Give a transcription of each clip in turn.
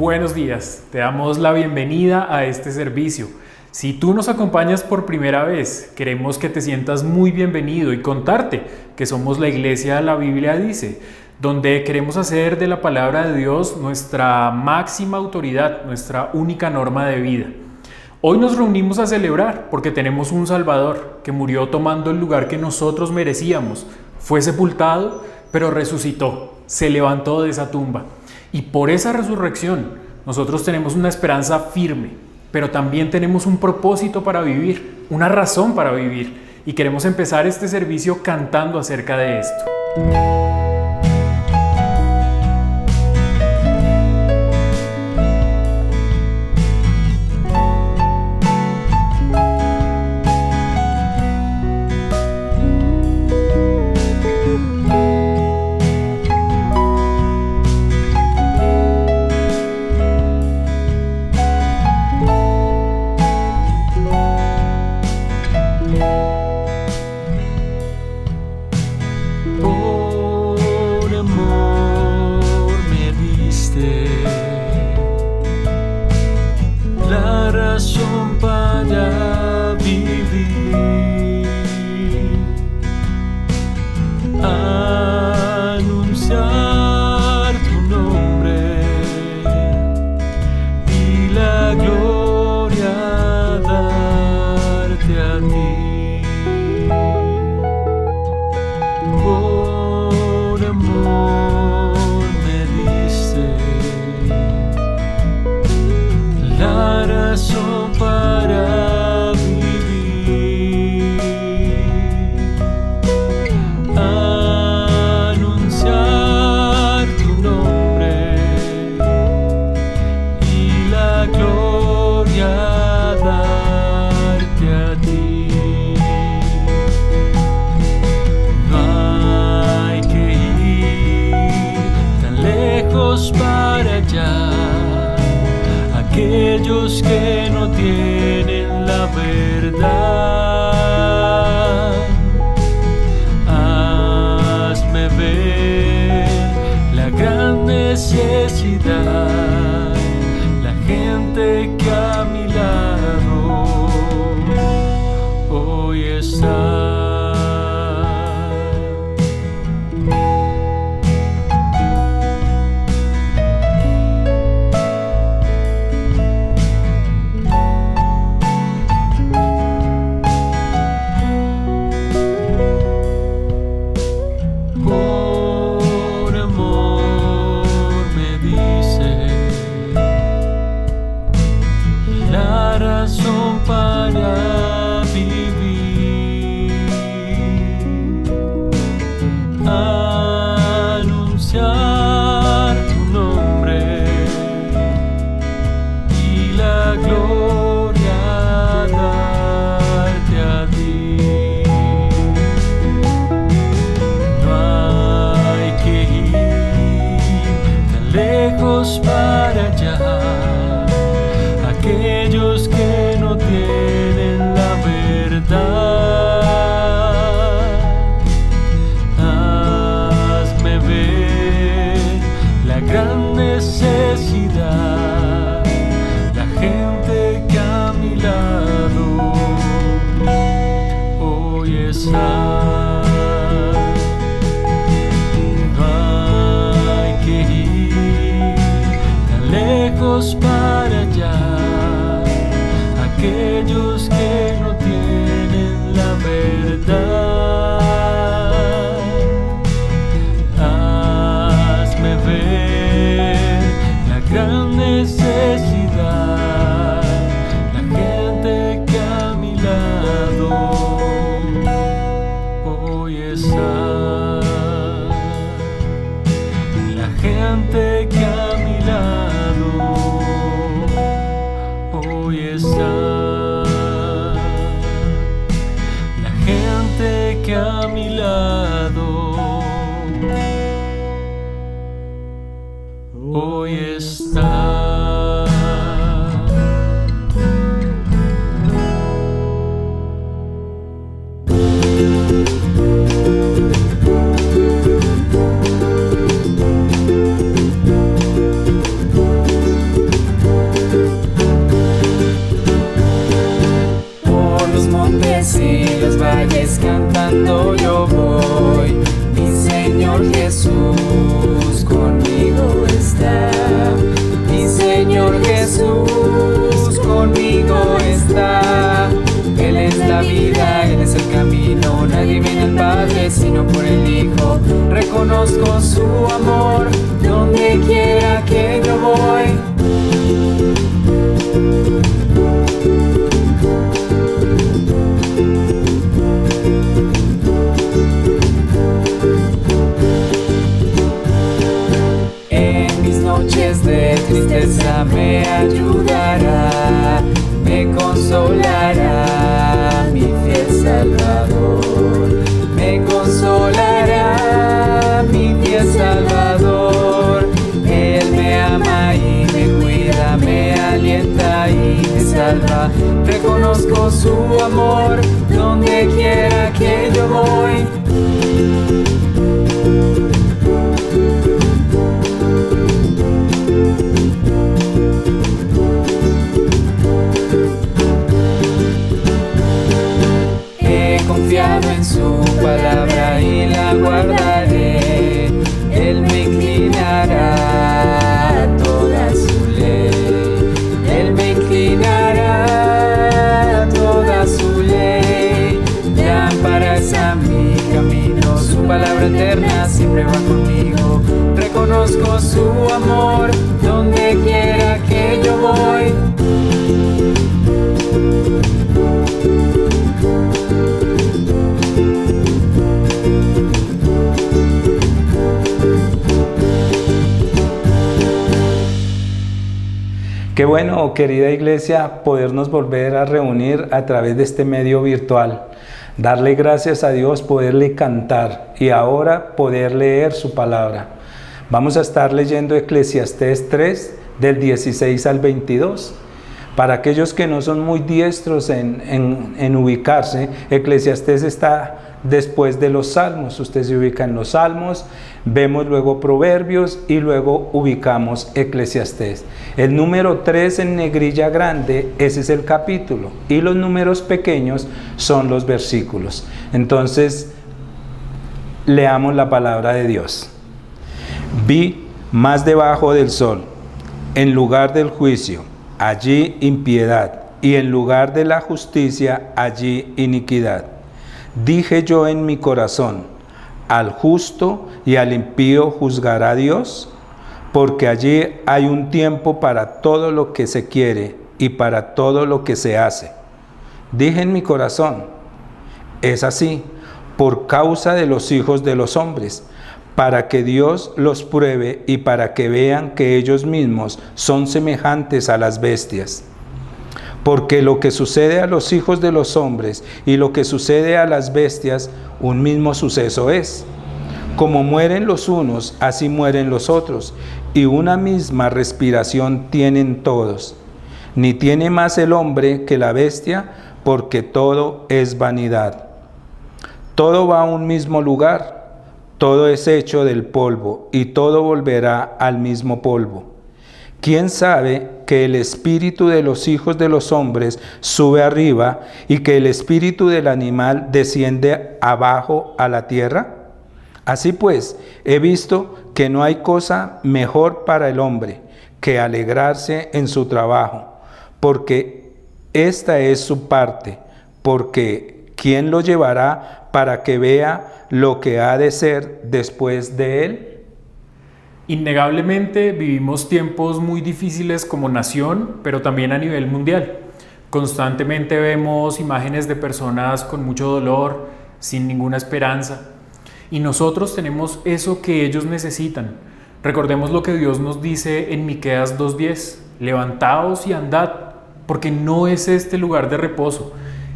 buenos días. Te damos la bienvenida a este servicio. Si tú nos acompañas por primera vez, queremos que te sientas muy bienvenido y contarte que somos la Iglesia La Biblia Dice, donde queremos hacer de la palabra de Dios nuestra máxima autoridad, nuestra única norma de vida. Hoy nos reunimos a celebrar porque tenemos un Salvador que murió tomando el lugar que nosotros merecíamos. Fue sepultado, pero resucitó, se levantó de esa tumba. Y por esa resurrección nosotros tenemos una esperanza firme, pero también tenemos un propósito para vivir, una razón para vivir. Y queremos empezar este servicio cantando acerca de esto. Aquellos que no tienen la verdad, hazme ver la gran necesidad, la gente que a mi lado hoy está. Para allá, aquellos que no tienen la verdad, hazme ver la gran necesidad, la gente que a mi lado hoy está. Para allá, aquellos que no tienen la verdad, hazme ver la gran necesidad, la gente que a mi lado hoy está, la gente que a mi lado hoy está, la gente que a mi lado hoy está. reconozco su amor donde quiera que yo voy. En mis noches de tristeza me ayudará, me consolará, mi fiel Salvador. Me consolará, mi fiel Salvador. Él me ama y me cuida, me alienta y me salva. Reconozco su amor donde quiera que yo voy. Confiado en su palabra y la guardaré. Él me inclinará a toda su ley. Él me inclinará a toda su ley. Lámparas a mi camino, su palabra eterna siempre va conmigo. Reconozco su amor donde quiera que yo voy. Qué bueno, querida iglesia, podernos volver a reunir a través de este medio virtual. Darle gracias a Dios, poderle cantar y ahora poder leer su palabra. Vamos a estar leyendo Eclesiastés 3, del 16 al 22. Para aquellos que no son muy diestros en ubicarse, Eclesiastés está después de los Salmos. Usted se ubica en los Salmos, vemos luego Proverbios y luego ubicamos Eclesiastés. El número 3 en negrilla grande, ese es el capítulo, y los números pequeños son los versículos. Entonces, leamos la palabra de Dios. Vi más debajo del sol, en lugar del juicio, allí impiedad, y en lugar de la justicia, allí iniquidad. Dije yo en mi corazón, al justo y al impío juzgará Dios, porque allí hay un tiempo para todo lo que se quiere y para todo lo que se hace. Dije en mi corazón, es así, por causa de los hijos de los hombres, para que Dios los pruebe y para que vean que ellos mismos son semejantes a las bestias. Porque lo que sucede a los hijos de los hombres y lo que sucede a las bestias, un mismo suceso es. Como mueren los unos, así mueren los otros, y una misma respiración tienen todos. Ni tiene más el hombre que la bestia, porque todo es vanidad. Todo va a un mismo lugar, todo es hecho del polvo, y todo volverá al mismo polvo. ¿Quién sabe que el espíritu de los hijos de los hombres sube arriba y que el espíritu del animal desciende abajo a la tierra? Así pues, he visto que no hay cosa mejor para el hombre que alegrarse en su trabajo, porque esta es su parte, porque ¿quién lo llevará para que vea lo que ha de ser después de él? Innegablemente vivimos tiempos muy difíciles como nación, pero también a nivel mundial. Constantemente vemos imágenes de personas con mucho dolor, sin ninguna esperanza. Y nosotros tenemos eso que ellos necesitan. Recordemos lo que Dios nos dice en Miqueas 2:10. Levantaos y andad, porque no es este lugar de reposo.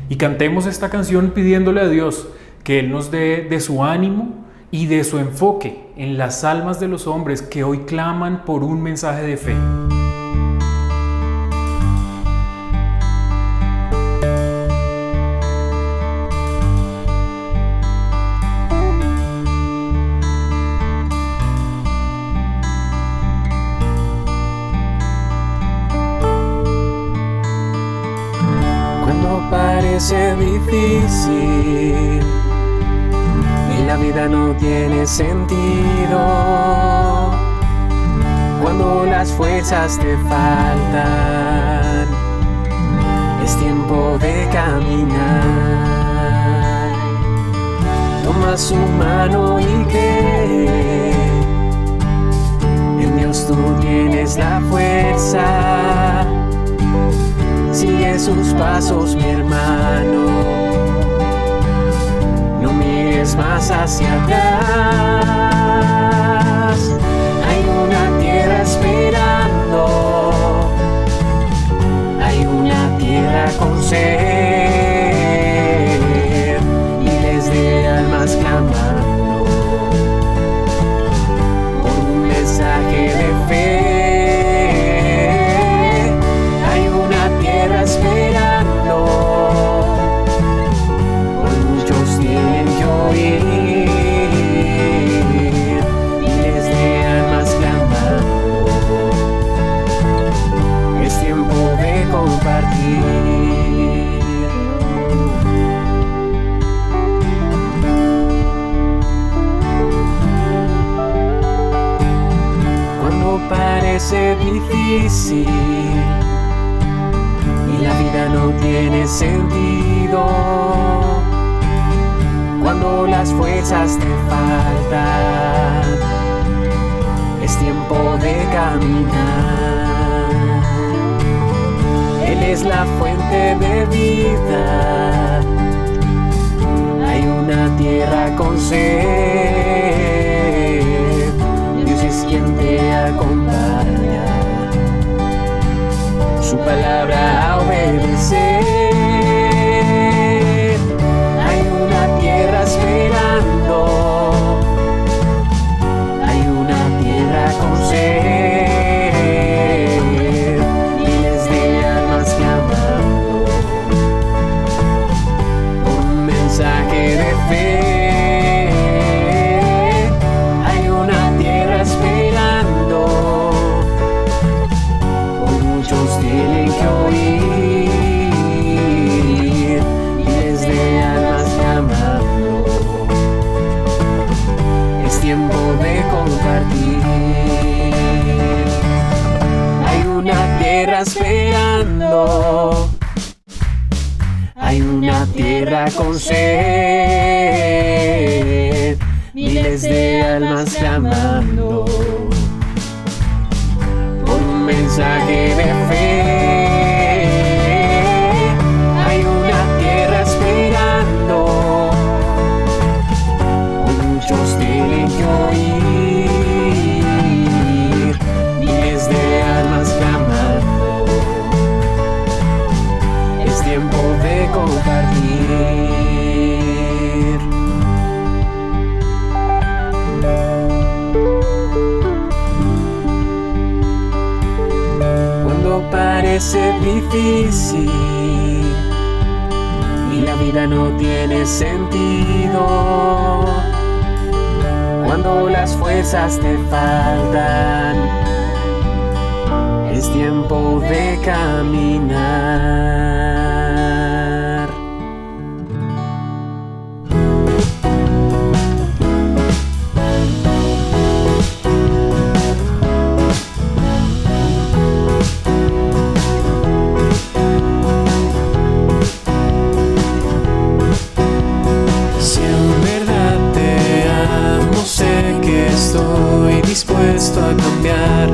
Y cantemos esta canción pidiéndole a Dios que Él nos dé de su ánimo y de su enfoque en las almas de los hombres que hoy claman por un mensaje de fe. Cuando parece difícil y la vida no tiene sentido, cuando las fuerzas te faltan, es tiempo de caminar. Toma toma su mano y cree. En Dios tú tienes la fuerza. Sigue sus pasos, mi hermano. No mires más hacia atrás. Hay una tierra esperando. Hay una tierra con sed. Miles de almas clamando por un mensaje de fe. Hay una tierra esperando. Hoy muchos tienen que oír. Miles de almas clamando. Es tiempo de compartir. Cuando parece difícil y la vida no tiene sentido, cuando las fuerzas te faltan, es tiempo de caminar. Él es la fuente de vida. Hay una tierra con sed. Dios es quien te acompaña. Su palabra a obedecer. Hay una tierra esperando. Hay una tierra con sed. Miles de almas clamando por un mensaje de fe. Hay una tierra esperando. Hoy muchos tienen que oír. Miles de almas clamando. Es tiempo de compartir. Hay una tierra esperando. Hay una tierra con sed. Miles de almas clamando por un mensaje de fe. Hay una tierra esperando. Hoy muchos tienen que oír. Miles de almas clamando. Es tiempo de compartir. Cuando parece difícil y la vida no tiene sentido, cuando las fuerzas te faltan, es tiempo de caminar. Si en verdad te amo, sé que estoy dispuesto a cambiar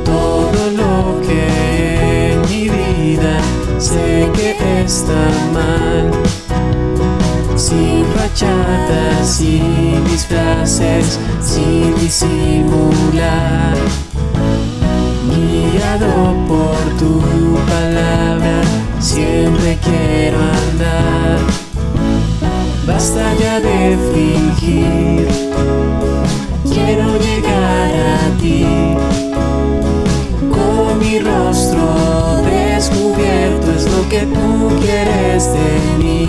todo lo que en mi vida sé que está mal. Sin fachadas, sin disfraces, sin disimular. Guiado por tu palabra, siempre quiero andar. Basta ya de fingir, quiero llegar a ti. Con mi rostro descubierto es lo que tú quieres de mí.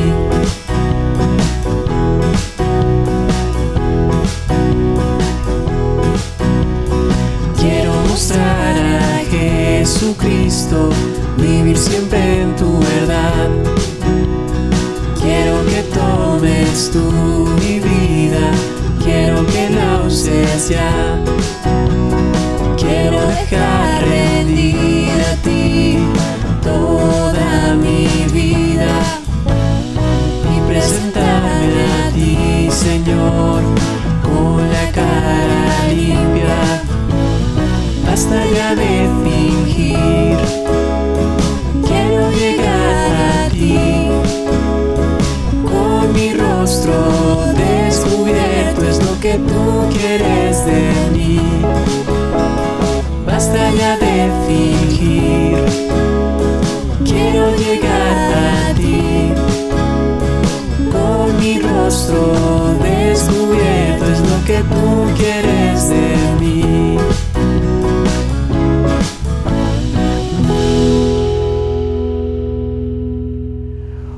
Quiero mostrar a Jesucristo, vivir siempre en tu verdad. Quiero que tomes tú mi vida, quiero que la uses ya. Quiero dejar rendida a ti toda mi vida y presentarme a ti. basta ya de fingir. Quiero llegar a ti, con mi rostro descubierto, es lo que tú quieres de mí.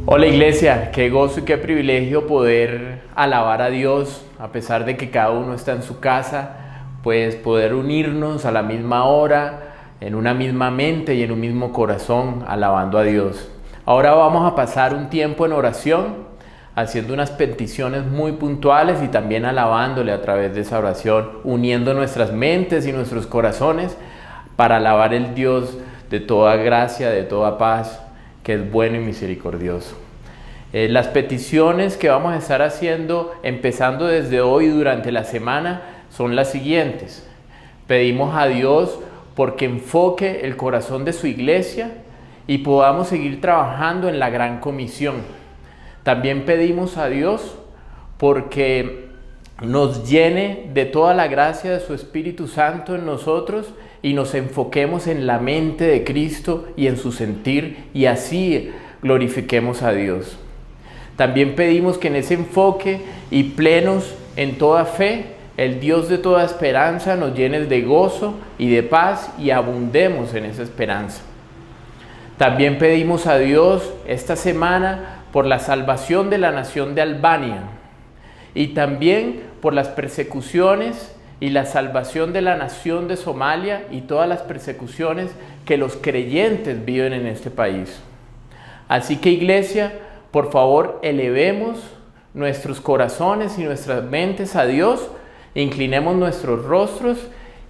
Hola iglesia, qué gozo y qué privilegio poder alabar a Dios a pesar de que cada uno está en su casa, pues poder unirnos a la misma hora, en una misma mente y en un mismo corazón, alabando a Dios. Ahora vamos a pasar un tiempo en oración, haciendo unas peticiones muy puntuales y también alabándole a través de esa oración, uniendo nuestras mentes y nuestros corazones para alabar el Dios de toda gracia, de toda paz, que es bueno y misericordioso. Las peticiones que vamos a estar haciendo, empezando desde hoy durante la semana, son las siguientes. Pedimos a Dios porque enfoque el corazón de su iglesia y podamos seguir trabajando en la gran comisión. También pedimos a Dios porque nos llene de toda la gracia de su Espíritu Santo en nosotros y nos enfoquemos en la mente de Cristo y en su sentir, y así glorifiquemos a Dios. También pedimos que en ese enfoque y plenos en toda fe, el Dios de toda esperanza nos llene de gozo y de paz y abundemos en esa esperanza. También pedimos a Dios esta semana por la salvación de la nación de Albania y también por las persecuciones y la salvación de la nación de Somalia y todas las persecuciones que los creyentes viven en este país. Así que iglesia, por favor, elevemos nuestros corazones y nuestras mentes a Dios, inclinemos nuestros rostros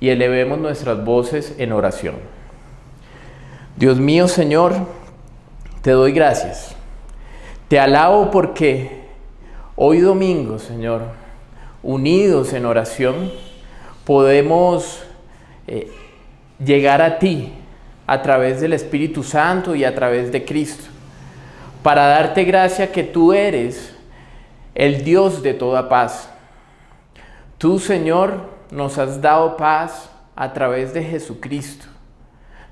y elevemos nuestras voces en oración. Dios mío, Señor, te doy gracias. Te alabo porque hoy domingo, Señor, unidos en oración, podemos llegar a ti a través del Espíritu Santo y a través de Cristo, para darte gracia que tú eres el Dios de toda paz. Tú, Señor, nos has dado paz a través de Jesucristo.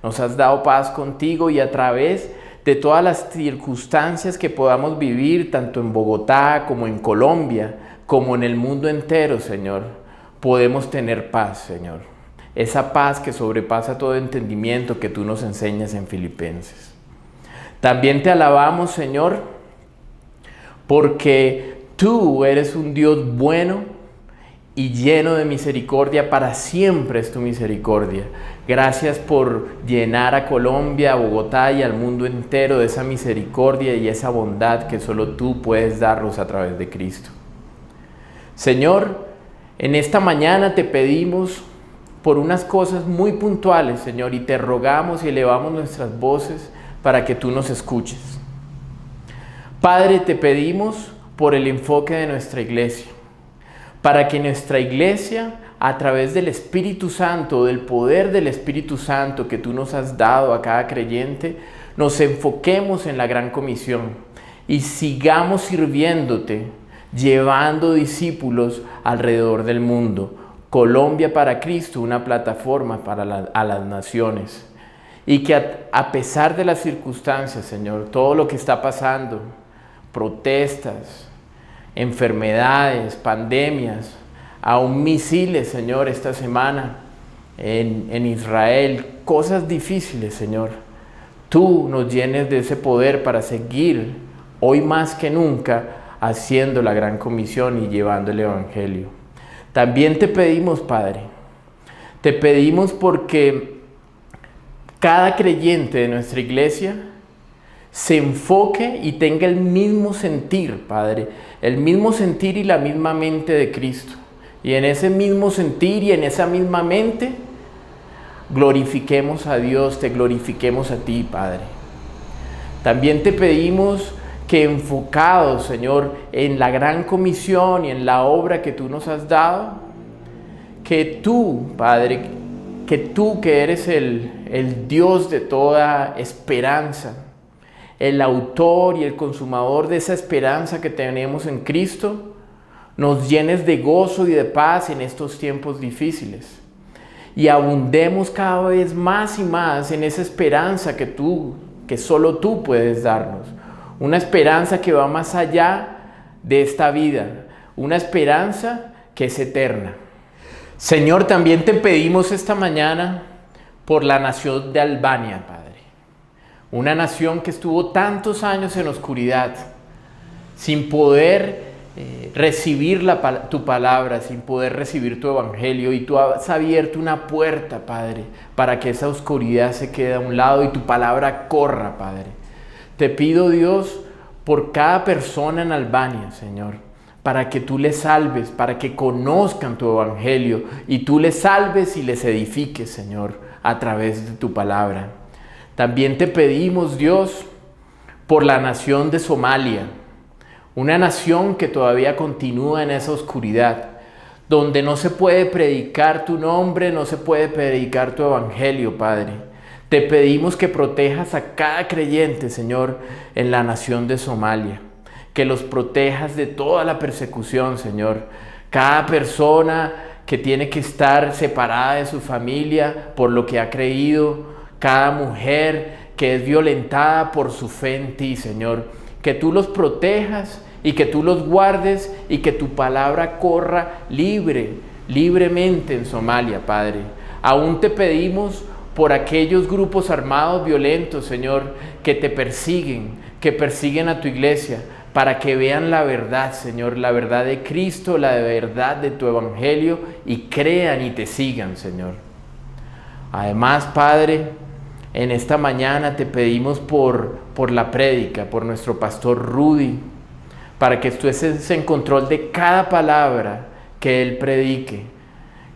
Nos has dado paz contigo y a través de todas las circunstancias que podamos vivir, tanto en Bogotá como en Colombia, como en el mundo entero, Señor, podemos tener paz, Señor. Esa paz que sobrepasa todo entendimiento que tú nos enseñas en Filipenses. También te alabamos, Señor, porque tú eres un Dios bueno y lleno de misericordia. Para siempre es tu misericordia. Gracias por llenar a Colombia, a Bogotá y al mundo entero de esa misericordia y esa bondad que solo tú puedes darnos a través de Cristo. Señor, en esta mañana te pedimos por unas cosas muy puntuales, Señor, y te rogamos y elevamos nuestras voces para que tú nos escuches. Padre, te pedimos por el enfoque de nuestra iglesia, para que nuestra iglesia, a través del Espíritu Santo, del poder del Espíritu Santo que tú nos has dado a cada creyente, nos enfoquemos en la gran comisión y sigamos sirviéndote, llevando discípulos alrededor del mundo. Colombia para Cristo, una plataforma para a las naciones. Y que a pesar de las circunstancias, Señor, todo lo que está pasando, protestas, enfermedades, pandemias, aún misiles, Señor, esta semana en Israel, cosas difíciles, Señor, tú nos llenes de ese poder para seguir hoy más que nunca haciendo la gran comisión y llevando el evangelio. También te pedimos, Padre, te pedimos porque cada creyente de nuestra iglesia se enfoque y tenga el mismo sentir, Padre, el mismo sentir y la misma mente de Cristo. Y en ese mismo sentir y en esa misma mente, glorifiquemos a Dios, te glorifiquemos a ti, Padre. También te pedimos que enfocados, Señor, en la gran comisión y en la obra que tú nos has dado, que tú, Padre, que tú que eres el Dios de toda esperanza, el autor y el consumador de esa esperanza que tenemos en Cristo, nos llenes de gozo y de paz en estos tiempos difíciles. y abundemos cada vez más y más en esa esperanza que solo tú puedes darnos. Una esperanza que va más allá de esta vida, una esperanza que es eterna. Señor, también te pedimos esta mañana por la nación de Albania, Padre. Una nación que estuvo tantos años en oscuridad, sin poder recibir tu palabra, sin poder recibir tu evangelio, y tú has abierto una puerta, Padre, para que esa oscuridad se quede a un lado y tu palabra corra, Padre. Te pido, Dios, por cada persona en Albania, Señor, para que tú les salves, para que conozcan tu evangelio y tú les salves y les edifiques, Señor, a través de tu palabra. También te pedimos, Dios, por la nación de Somalia, una nación que todavía continúa en esa oscuridad, donde no se puede predicar tu nombre, no se puede predicar tu evangelio, Padre. Te pedimos que protejas a cada creyente, Señor, en la nación de Somalia, que los protejas de toda la persecución, Señor. Cada persona que tiene que estar separada de su familia por lo que ha creído, cada mujer que es violentada por su fe en ti, Señor, que tú los protejas y que tú los guardes y que tu palabra corra libremente en Somalia, Padre. Aún te pedimos por aquellos grupos armados violentos, Señor, que te persiguen, que persiguen a tu iglesia, para que vean la verdad, Señor, la verdad de Cristo, la verdad de tu evangelio, y crean y te sigan, Señor. Además, Padre, en esta mañana te pedimos por la prédica, por nuestro pastor Rudy, para que tú estés en control de cada palabra que él predique,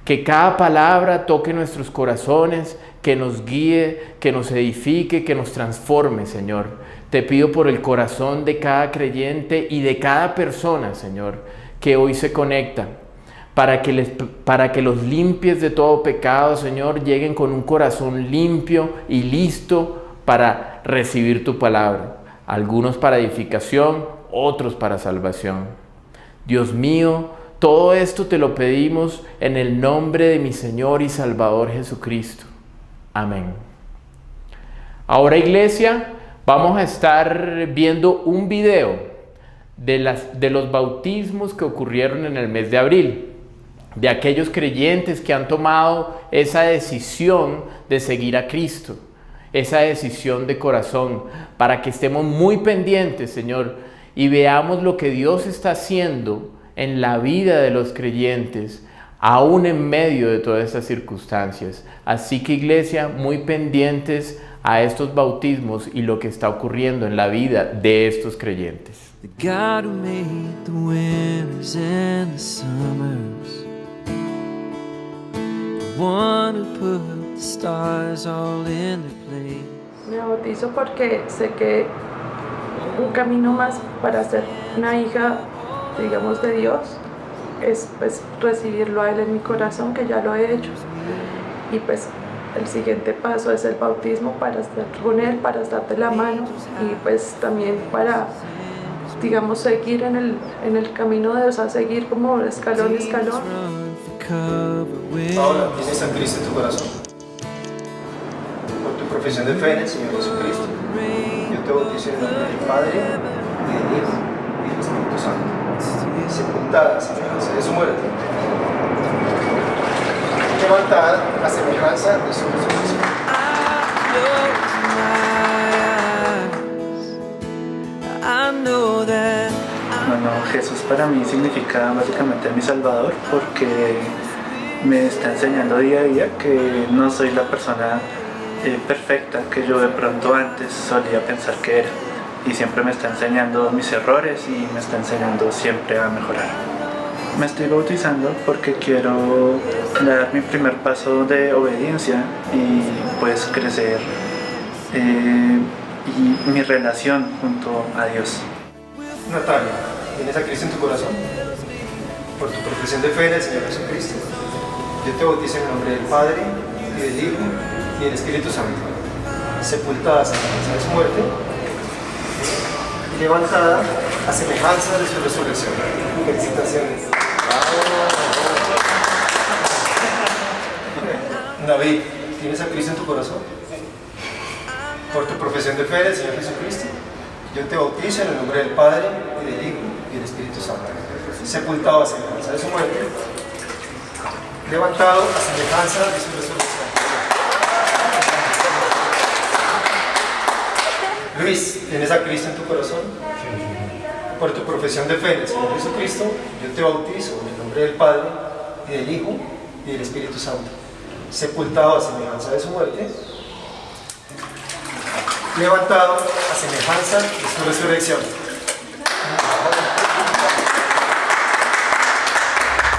que cada palabra toque nuestros corazones, que nos guíe, que nos edifique, que nos transforme, Señor. Te pido por el corazón de cada creyente y de cada persona, Señor, que hoy se conecta, para que los limpies de todo pecado, Señor, lleguen con un corazón limpio y listo para recibir tu palabra. Algunos para edificación, otros para salvación. Dios mío, todo esto te lo pedimos en el nombre de mi Señor y Salvador Jesucristo. Amén. Ahora, iglesia, vamos a estar viendo un video de los bautismos que ocurrieron en el mes de abril, de aquellos creyentes que han tomado esa decisión de seguir a Cristo, esa decisión de corazón, para que estemos muy pendientes, Señor, y veamos lo que Dios está haciendo en la vida de los creyentes, aún en medio de todas estas circunstancias. Así que, iglesia, muy pendientes a estos bautismos y lo que está ocurriendo en la vida de estos creyentes. The God who made the winters and the summers, the one who put the stars all in their place. Me bautizo porque sé que un camino más para ser una hija, digamos, de Dios es pues recibirlo a Él en mi corazón, que ya lo he hecho, y pues el siguiente paso es el bautismo para estar con Él, para estar de la mano, y pues también para, digamos, seguir en el camino de Dios, a seguir como escalón a escalón. Ahora tienes a Cristo en tu corazón, por tu profesión de fe en el Señor Jesucristo. Yo te bautizo en el nombre del Padre, y del Hijo, y del Espíritu Santo, sepultada a semejanza de su muerte, levantada a semejanza de su resurrección. Bueno, Jesús para mí significa básicamente mi Salvador, porque me está enseñando día a día que no soy la persona perfecta que yo de pronto antes solía pensar que era, y siempre me está enseñando mis errores y me está enseñando siempre a mejorar. Me estoy bautizando porque quiero dar mi primer paso de obediencia y pues crecer y mi relación junto a Dios. Natalia, ¿tienes a Cristo en tu corazón? Por tu profesión de fe en el Señor Jesucristo. Yo te bautizo en el nombre del Padre, y del Hijo, y del Espíritu Santo, sepultada a semejanza de su muerte, y levantada a semejanza de su resurrección. Felicitaciones. David, ¿tienes a Cristo en tu corazón? Por tu profesión de fe del Señor Jesucristo, yo te bautizo en el nombre del Padre, y del Hijo, y del Espíritu Santo. Sepultado a semejanza de su muerte, levantado a semejanza de su resurrección. Luis, ¿tienes a Cristo en tu corazón? Por tu profesión de fe del Señor Jesucristo, yo te bautizo en el nombre del Padre, y del Hijo, y del Espíritu Santo. Sepultado a semejanza de su muerte, levantado a semejanza de su resurrección.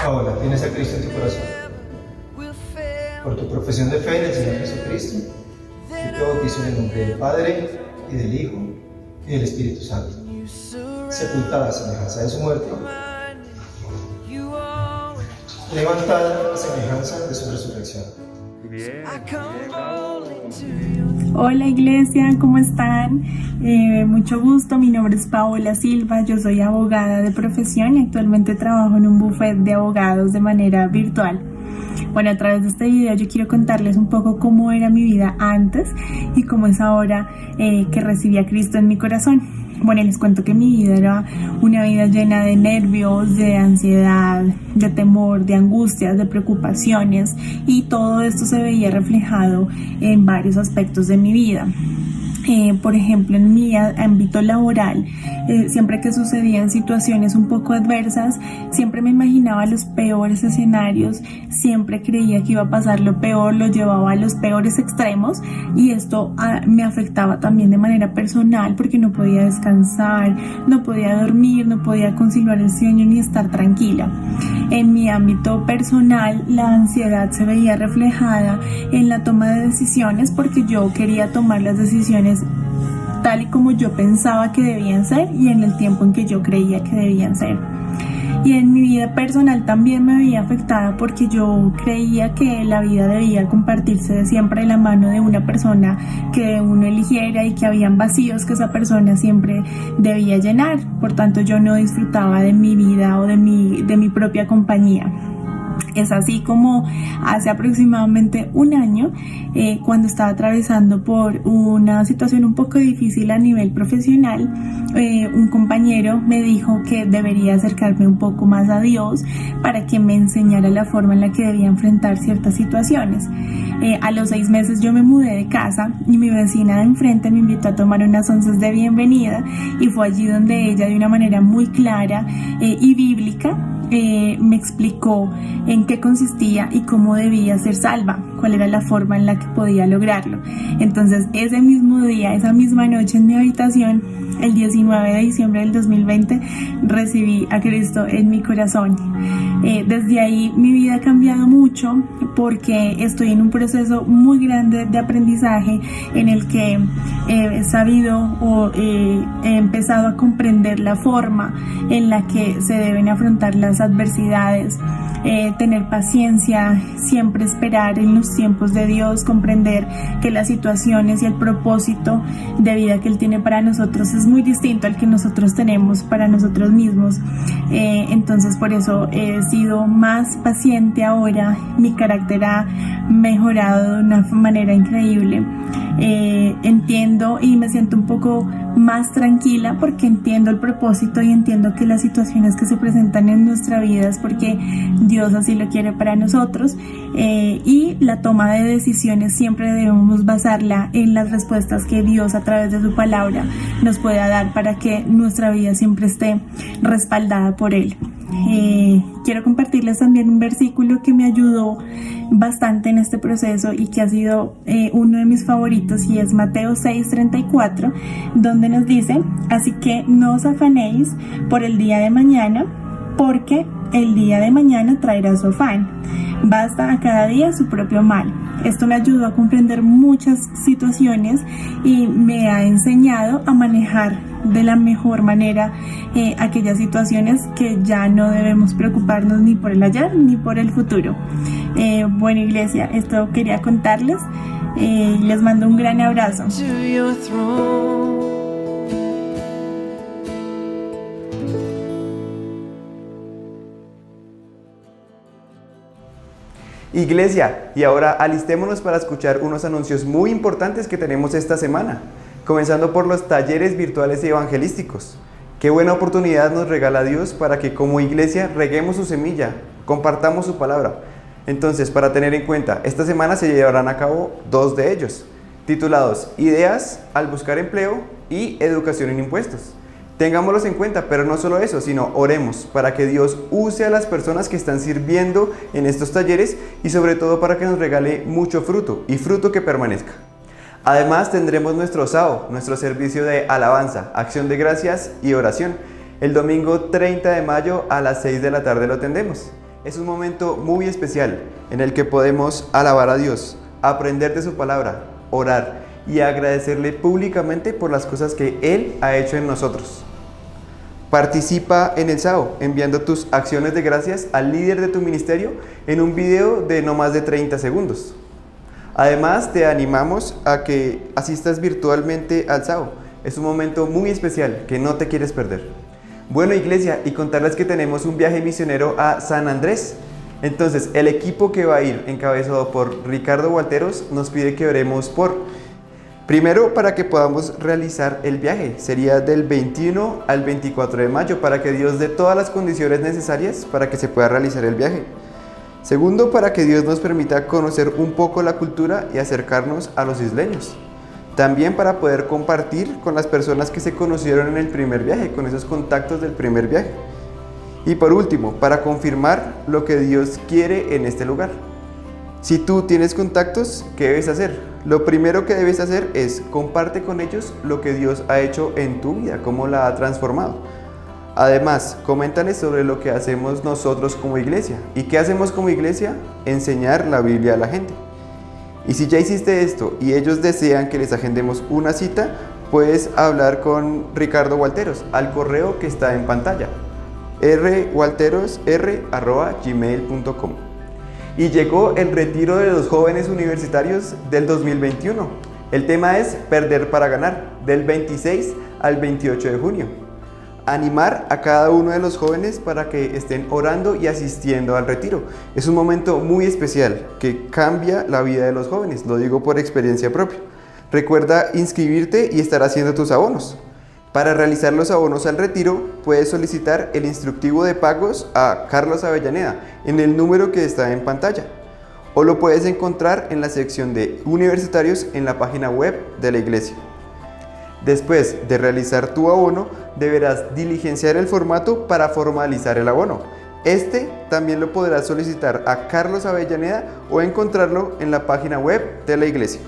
Ahora, ¿tienes a Cristo en tu corazón? Por tu profesión de fe en el Señor Jesucristo, yo te bautizo en el nombre del Padre, y del Hijo, y del Espíritu Santo. Sepultada a semejanza de su muerte, levantada a semejanza de su resurrección. Hola iglesia, ¿cómo están? Mucho gusto, mi nombre es Paola Silva, yo soy abogada de profesión y actualmente trabajo en un bufete de abogados de manera virtual. Bueno, a través de este video yo quiero contarles un poco cómo era mi vida antes y cómo es ahora que recibí a Cristo en mi corazón. Bueno, les cuento que mi vida era una vida llena de nervios, de ansiedad, de temor, de angustias, de preocupaciones, y todo esto se veía reflejado en varios aspectos de mi vida. Por ejemplo, en mi ámbito laboral, siempre que sucedían situaciones un poco adversas, siempre me imaginaba los peores escenarios, siempre creía que iba a pasar lo peor, lo llevaba a los peores extremos, y esto me afectaba también de manera personal porque no podía descansar, no podía dormir, no podía conciliar el sueño ni estar tranquila. En mi ámbito personal, la ansiedad se veía reflejada en la toma de decisiones porque yo quería tomar las decisiones tal y como yo pensaba que debían ser y en el tiempo en que yo creía que debían ser. Y en mi vida personal también me veía afectada porque yo creía que la vida debía compartirse de siempre de la mano de una persona que uno eligiera y que habían vacíos que esa persona siempre debía llenar. Por tanto, yo no disfrutaba de mi vida o de mi propia compañía. Es así como hace aproximadamente un año, cuando estaba atravesando por una situación un poco difícil a nivel profesional, un compañero me dijo que debería acercarme un poco más a Dios para que me enseñara la forma en la que debía enfrentar ciertas situaciones. A los 6 meses yo me mudé de casa y mi vecina de enfrente me invitó a tomar unas onces de bienvenida, y fue allí donde ella, de una manera muy clara y bíblica, me explicó en qué consistía y cómo debía ser salva, cuál era la forma en la que podía lograrlo. Entonces, ese mismo día, esa misma noche en mi habitación, el 19 de diciembre del 2020, recibí a Cristo en mi corazón. Desde ahí mi vida ha cambiado mucho porque estoy en un proceso muy grande de aprendizaje en el que he sabido o he empezado a comprender la forma en la que se deben afrontar las adversidades, tener paciencia, siempre esperar en los tiempos de Dios, comprender que las situaciones y el propósito de vida que Él tiene para nosotros es muy distinto al que nosotros tenemos para nosotros mismos. Entonces por eso he sido más paciente ahora, mi carácter ha mejorado de una manera increíble. Entiendo y me siento un poco más tranquila porque entiendo el propósito y entiendo que las situaciones que se presentan en nuestra vida es porque Dios así lo quiere para nosotros, y la toma de decisiones siempre debemos basarla en las respuestas que Dios a través de su palabra nos pueda dar para que nuestra vida siempre esté respaldada por Él. Quiero compartirles también un versículo que me ayudó bastante en este proceso y que ha sido uno de mis favoritos, y es Mateo 6:34, donde nos dice: así que no os afanéis por el día de mañana, porque el día de mañana traerá su afán. Basta a cada día su propio mal. Esto me ayudó a comprender muchas situaciones y me ha enseñado a manejar de la mejor manera aquellas situaciones que ya no debemos preocuparnos ni por el ayer ni por el futuro. Bueno, iglesia, esto quería contarles. Les mando un gran abrazo. Iglesia, y ahora alistémonos para escuchar unos anuncios muy importantes que tenemos esta semana, comenzando por los talleres virtuales y evangelísticos. Qué buena oportunidad nos regala Dios para que como iglesia reguemos su semilla, compartamos su palabra. Entonces, para tener en cuenta, esta semana se llevarán a cabo 2 de ellos, titulados Ideas al buscar empleo y Educación en impuestos. Tengámoslos en cuenta, pero no solo eso, sino oremos para que Dios use a las personas que están sirviendo en estos talleres y sobre todo para que nos regale mucho fruto y fruto que permanezca. Además tendremos nuestro SAO, nuestro servicio de alabanza, acción de gracias y oración. El domingo 30 de mayo a las 6 de la tarde lo tendremos. Es un momento muy especial en el que podemos alabar a Dios, aprender de su palabra, orar y agradecerle públicamente por las cosas que Él ha hecho en nosotros. Participa en el SAO enviando tus acciones de gracias al líder de tu ministerio en un video de no más de 30 segundos. Además, te animamos a que asistas virtualmente al SAO. Es un momento muy especial que no te quieres perder. Bueno, iglesia, y contarles que tenemos un viaje misionero a San Andrés. Entonces, el equipo que va a ir, encabezado por Ricardo Walteros, nos pide que oremos primero, para que podamos realizar el viaje. Sería del 21 al 24 de mayo, para que Dios dé todas las condiciones necesarias para que se pueda realizar el viaje. Segundo, para que Dios nos permita conocer un poco la cultura y acercarnos a los isleños. También para poder compartir con las personas que se conocieron en el primer viaje, con esos contactos del primer viaje. Y por último, para confirmar lo que Dios quiere en este lugar. Si tú tienes contactos, ¿qué debes hacer? Lo primero que debes hacer es comparte con ellos lo que Dios ha hecho en tu vida, cómo la ha transformado. Además, coméntales sobre lo que hacemos nosotros como iglesia. ¿Y qué hacemos como iglesia? Enseñar la Biblia a la gente. Y si ya hiciste esto y ellos desean que les agendemos una cita, puedes hablar con Ricardo Walteros al correo que está en pantalla, rwalterosr@gmail.com. Y llegó el retiro de los jóvenes universitarios del 2021. El tema es Perder para ganar, del 26 al 28 de junio. Animar a cada uno de los jóvenes para que estén orando y asistiendo al retiro. Es un momento muy especial que cambia la vida de los jóvenes, lo digo por experiencia propia. Recuerda inscribirte y estar haciendo tus abonos. Para realizar los abonos al retiro, puedes solicitar el instructivo de pagos a Carlos Avellaneda en el número que está en pantalla, o lo puedes encontrar en la sección de universitarios en la página web de la iglesia. Después de realizar tu abono, deberás diligenciar el formato para formalizar el abono. Este también lo podrás solicitar a Carlos Avellaneda o encontrarlo en la página web de la iglesia.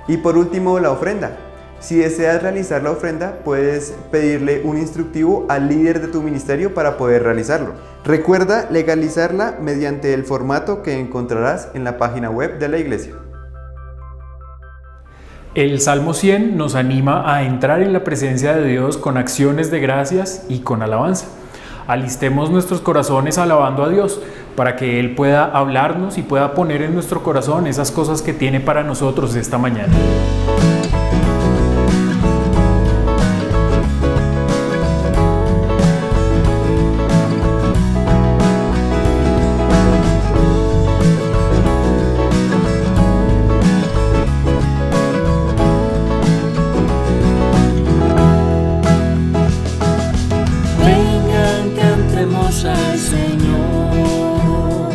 Y por último, la ofrenda. Si deseas realizar la ofrenda, puedes pedirle un instructivo al líder de tu ministerio para poder realizarlo. Recuerda legalizarla mediante el formato que encontrarás en la página web de la iglesia. El Salmo 100 nos anima a entrar en la presencia de Dios con acciones de gracias y con alabanza. Alistemos nuestros corazones alabando a Dios para que Él pueda hablarnos y pueda poner en nuestro corazón esas cosas que tiene para nosotros esta mañana. Al Señor,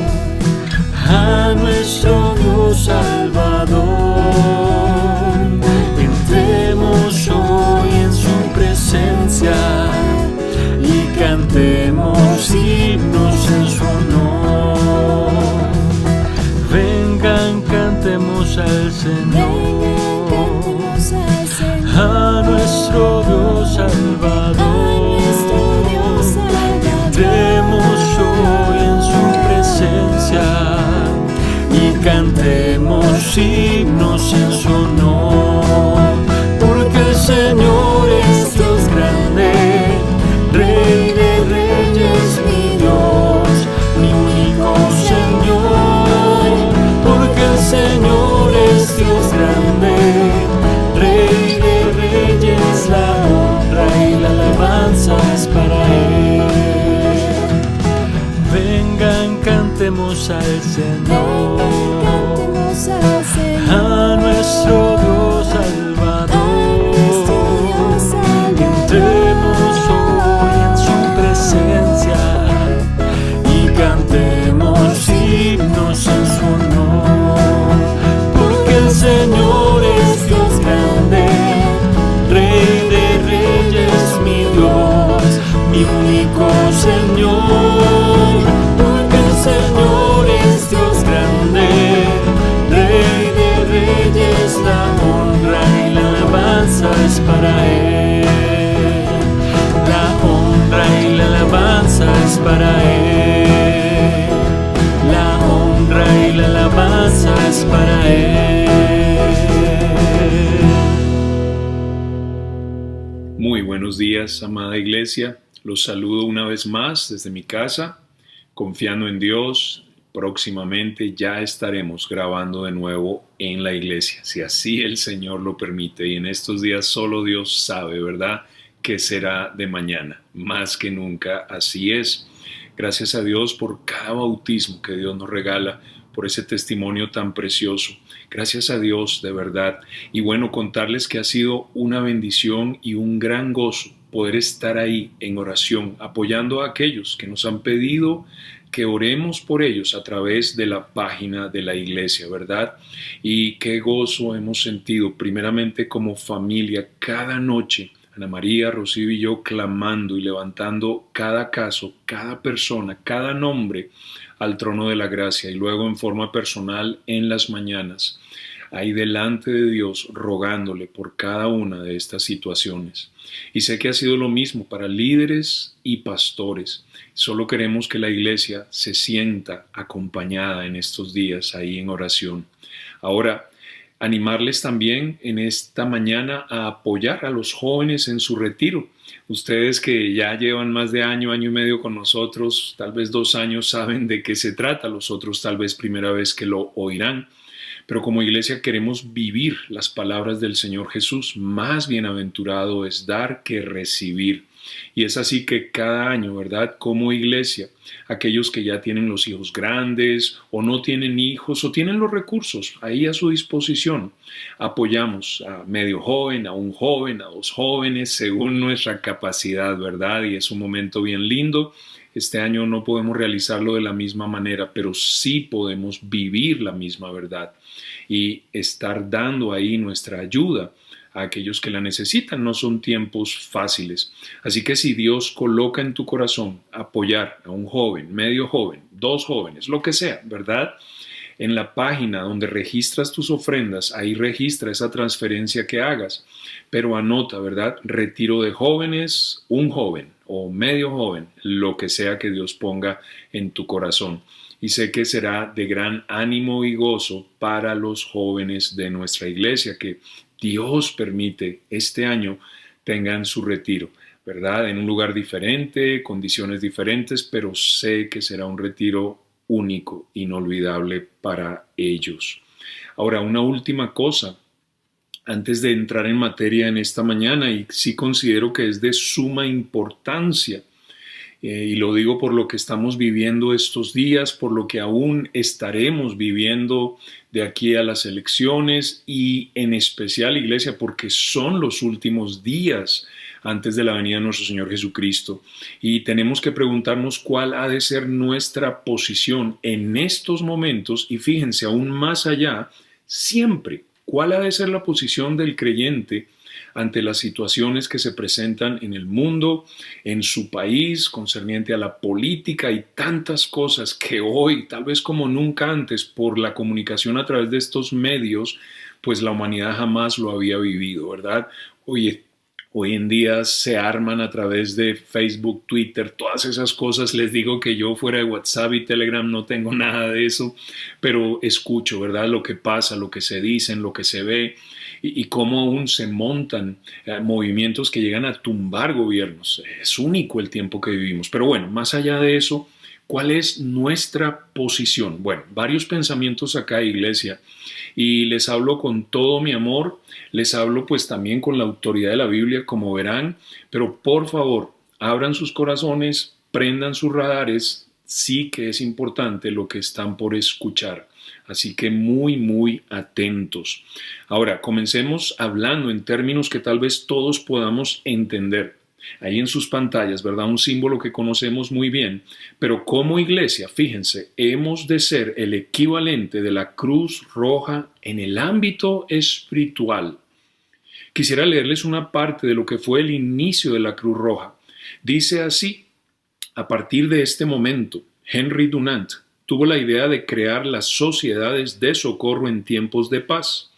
a nuestro Dios Salvador. Entremos hoy en su presencia y cantemos himnos en su honor. Vengan, cantemos al Señor, a nuestro Dios Salvador. Entremos hoy en su presencia y cantemos himnos en su honor, porque el Señor es Dios grande, Rey de reyes, mi Dios, mi único Señor, porque el Señor es Dios grande, Rey de reyes, la honra y la alabanza es para Él. Vengan, cantemos al Señor. Buenos días, amada iglesia. Los saludo una vez más desde mi casa, confiando en Dios. Próximamente ya estaremos grabando de nuevo en la iglesia, si así el Señor lo permite. Y en estos días solo Dios sabe, ¿verdad?, qué será de mañana. Más que nunca así es. Gracias a Dios por cada bautismo que Dios nos regala, por ese testimonio tan precioso. Gracias a Dios, de verdad. Y bueno, contarles que ha sido una bendición y un gran gozo poder estar ahí en oración, apoyando a aquellos que nos han pedido que oremos por ellos a través de la página de la iglesia, ¿verdad? Y qué gozo hemos sentido, primeramente como familia, cada noche, Ana María, Rocío y yo clamando y levantando cada caso, cada persona, cada nombre al trono de la gracia, y luego en forma personal en las mañanas, ahí delante de Dios, rogándole por cada una de estas situaciones. Y sé que ha sido lo mismo para líderes y pastores. Solo queremos que la iglesia se sienta acompañada en estos días ahí en oración. Ahora, animarles también en esta mañana a apoyar a los jóvenes en su retiro. Ustedes que ya llevan más de año y medio con nosotros, tal vez 2 años, saben de qué se trata. Los otros tal vez primera vez que lo oirán. Pero como iglesia queremos vivir las palabras del Señor Jesús. Más bienaventurado es dar que recibir. Y es así que cada año, ¿verdad?, como iglesia, aquellos que ya tienen los hijos grandes o no tienen hijos o tienen los recursos ahí a su disposición, apoyamos a medio joven, a un joven, a 2 jóvenes, según nuestra capacidad, ¿verdad? Y es un momento bien lindo. Este año no podemos realizarlo de la misma manera, pero sí podemos vivir la misma verdad y estar dando ahí nuestra ayuda a aquellos que la necesitan. No son tiempos fáciles. Así que si Dios coloca en tu corazón apoyar a un joven, medio joven, 2 jóvenes, lo que sea, ¿verdad?, en la página donde registras tus ofrendas, ahí registra esa transferencia que hagas, pero anota, ¿verdad?, retiro de jóvenes, un joven o medio joven, lo que sea que Dios ponga en tu corazón. Y sé que será de gran ánimo y gozo para los jóvenes de nuestra iglesia que Dios permite este año tengan su retiro, ¿verdad?, en un lugar diferente, condiciones diferentes, pero sé que será un retiro único, inolvidable para ellos. Ahora, una última cosa, antes de entrar en materia en esta mañana, y sí considero que es de suma importancia, y lo digo por lo que estamos viviendo estos días, por lo que aún estaremos viviendo de aquí a las elecciones, y en especial, iglesia, porque son los últimos días antes de la venida de nuestro Señor Jesucristo. Y tenemos que preguntarnos cuál ha de ser nuestra posición en estos momentos, y fíjense, aún más allá, siempre, cuál ha de ser la posición del creyente ante las situaciones que se presentan en el mundo, en su país, concerniente a la política y tantas cosas que hoy, tal vez como nunca antes, por la comunicación a través de estos medios, pues la humanidad jamás lo había vivido, ¿verdad? Hoy en día se arman a través de Facebook, Twitter, todas esas cosas. Les digo que yo fuera de WhatsApp y Telegram no tengo nada de eso, pero escucho, ¿verdad?, lo que pasa, lo que se dicen, lo que se ve, y cómo aún se montan movimientos que llegan a tumbar gobiernos. Es único el tiempo que vivimos. Pero bueno, más allá de eso, ¿cuál es nuestra posición? Bueno, varios pensamientos acá, iglesia, y les hablo con todo mi amor, les hablo pues también con la autoridad de la Biblia, como verán, pero por favor, abran sus corazones, prendan sus radares, sí que es importante lo que están por escuchar. Así que muy atentos. Ahora, comencemos hablando en términos que tal vez todos podamos entender. Ahí en sus pantallas, ¿verdad?, un símbolo que conocemos muy bien, pero como iglesia, fíjense, hemos de ser el equivalente de la Cruz Roja en el ámbito espiritual. Quisiera leerles una parte de lo que fue el inicio de la Cruz Roja. Dice así: a partir de este momento, Henry Dunant tuvo la idea de crear las sociedades de socorro en tiempos de paz,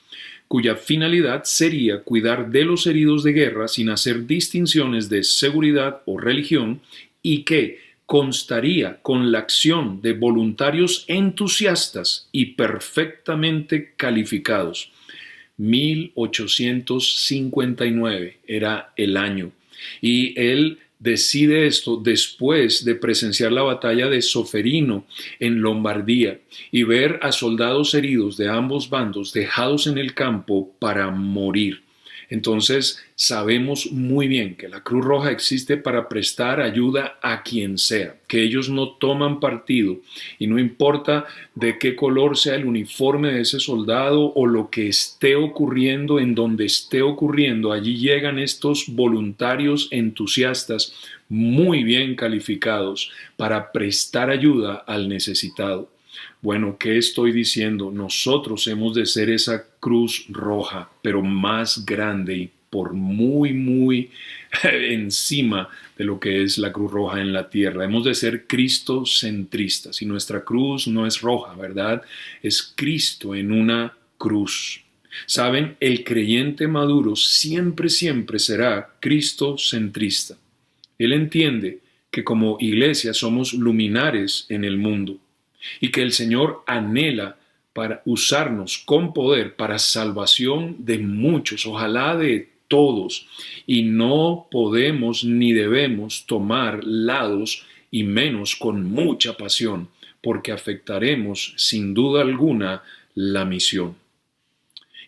cuya finalidad sería cuidar de los heridos de guerra sin hacer distinciones de seguridad o religión, y que constaría con la acción de voluntarios entusiastas y perfectamente calificados. 1859 era el año. Y él decide esto después de presenciar la batalla de Soferino en Lombardía y ver a soldados heridos de ambos bandos dejados en el campo para morir. Entonces sabemos muy bien que la Cruz Roja existe para prestar ayuda a quien sea, que ellos no toman partido y no importa de qué color sea el uniforme de ese soldado o lo que esté ocurriendo en donde esté ocurriendo, allí llegan estos voluntarios entusiastas muy bien calificados para prestar ayuda al necesitado. Bueno, ¿qué estoy diciendo? Nosotros hemos de ser esa Cruz Roja, pero más grande y por muy encima de lo que es la Cruz Roja en la tierra. Hemos de ser cristocentristas y nuestra cruz no es roja, ¿verdad? Es Cristo en una cruz. Saben, el creyente maduro siempre será cristocentrista. Él entiende que como iglesia somos luminares en el mundo y que el Señor anhela para usarnos con poder para salvación de muchos, ojalá de todos, y no podemos ni debemos tomar lados y menos con mucha pasión, porque afectaremos sin duda alguna la misión.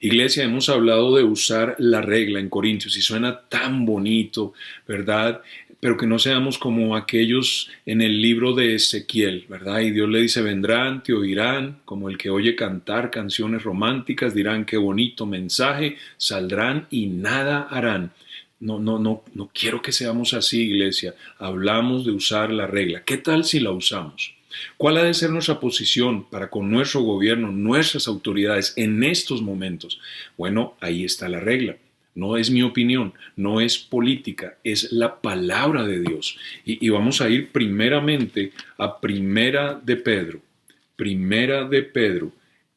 Iglesia, hemos hablado de usar la regla en Corintios y suena tan bonito, ¿verdad? Pero que no seamos como aquellos en el libro de Ezequiel, ¿verdad? Y Dios le dice, vendrán, te oirán, como el que oye cantar canciones románticas, dirán qué bonito mensaje, saldrán y nada harán. No quiero que seamos así, iglesia. Hablamos de usar la regla. ¿Qué tal si la usamos? ¿Cuál ha de ser nuestra posición para con nuestro gobierno, nuestras autoridades en estos momentos? Bueno, ahí está la regla. No es mi opinión, no es política, es la palabra de Dios. Y vamos a ir primeramente a Primera de Pedro,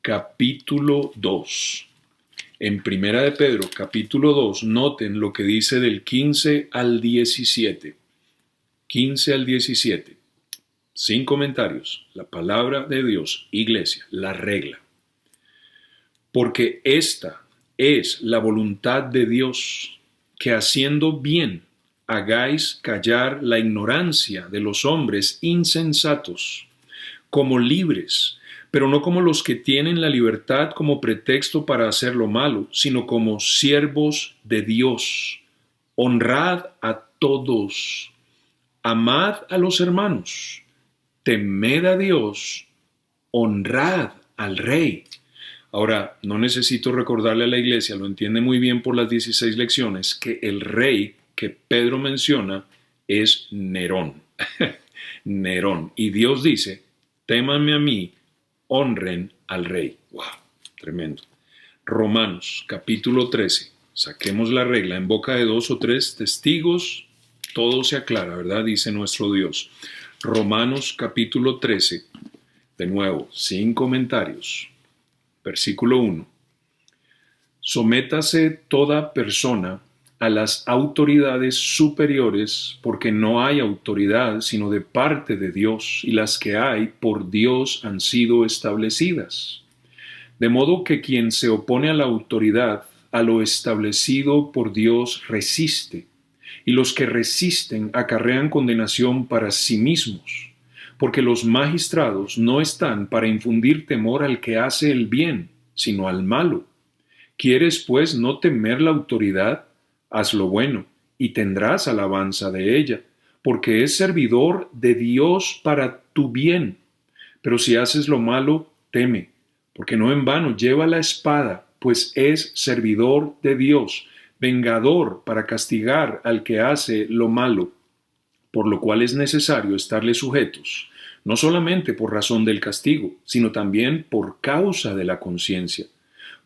capítulo 2. En Primera de Pedro, capítulo 2, noten lo que dice del 15 al 17. 15 al 17. Sin comentarios. La palabra de Dios, iglesia, la regla. Porque esta es la voluntad de Dios, que haciendo bien hagáis callar la ignorancia de los hombres insensatos, como libres, pero no como los que tienen la libertad como pretexto para hacer lo malo, sino como siervos de Dios. Honrad a todos, amad a los hermanos, temed a Dios, honrad al Rey. Ahora, no necesito recordarle a la iglesia, lo entiende muy bien por las 16 lecciones, que el rey que Pedro menciona es Nerón. Nerón. Y Dios dice, témanme a mí, honren al rey. ¡Wow! Tremendo. Romanos, capítulo 13. Saquemos la regla. En boca de 2 o 3 testigos, todo se aclara, ¿verdad? Dice nuestro Dios. Romanos, capítulo 13. De nuevo, sin comentarios. Versículo 1. Sométase toda persona a las autoridades superiores, porque no hay autoridad sino de parte de Dios, y las que hay por Dios han sido establecidas. De modo que quien se opone a la autoridad, a lo establecido por Dios, resiste, y los que resisten acarrean condenación para sí mismos. Porque los magistrados no están para infundir temor al que hace el bien, sino al malo. ¿Quieres, pues, no temer la autoridad? Haz lo bueno, y tendrás alabanza de ella, porque es servidor de Dios para tu bien. Pero si haces lo malo, teme, porque no en vano lleva la espada, pues es servidor de Dios, vengador para castigar al que hace lo malo, por lo cual es necesario estarle sujetos, no solamente por razón del castigo, sino también por causa de la conciencia.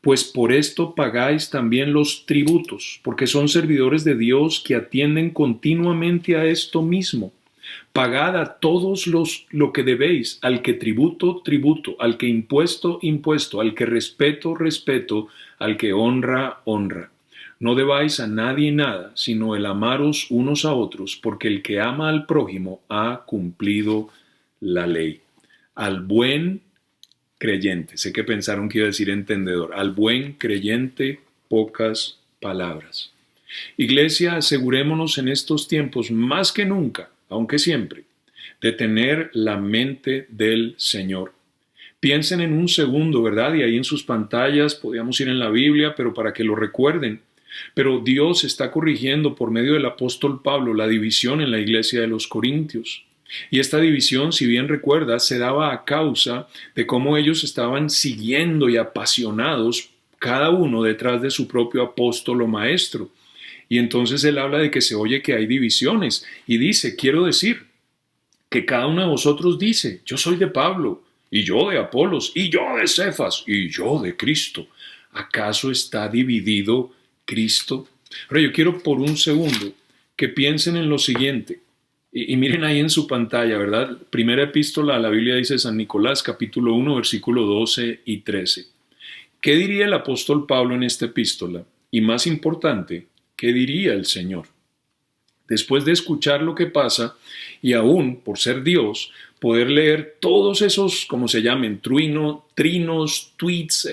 Pues por esto pagáis también los tributos, porque son servidores de Dios que atienden continuamente a esto mismo. Pagad a todos lo que debéis, al que tributo, tributo, al que impuesto, impuesto, al que respeto, respeto, al que honra, honra. No debáis a nadie nada, sino el amaros unos a otros, porque el que ama al prójimo ha cumplido la ley. Al buen creyente, sé que pensaron que iba a decir entendedor, al buen creyente pocas palabras. Iglesia, asegurémonos en estos tiempos más que nunca, aunque siempre, de tener la mente del Señor. Piensen en un segundo, ¿verdad? Y ahí en sus pantallas podíamos ir en la Biblia, pero para que lo recuerden. Pero Dios está corrigiendo por medio del apóstol Pablo la división en la iglesia de los Corintios. Y esta división, si bien recuerdas, se daba a causa de cómo ellos estaban siguiendo y apasionados, cada uno detrás de su propio apóstol o maestro. Y entonces él habla de que se oye que hay divisiones y dice, quiero decir, que cada uno de vosotros dice, yo soy de Pablo, y yo de Apolos, y yo de Cefas, y yo de Cristo. ¿Acaso está dividido Cristo? Ahora yo quiero por un segundo que piensen en lo siguiente, y miren ahí en su pantalla, ¿verdad? Primera epístola a la Biblia dice San Nicolás, capítulo 1, versículo 12 y 13. ¿Qué diría el apóstol Pablo en esta epístola? Y más importante, ¿qué diría el Señor? Después de escuchar lo que pasa y aún, por ser Dios, poder leer todos esos, como se llamen, trinos, tweets,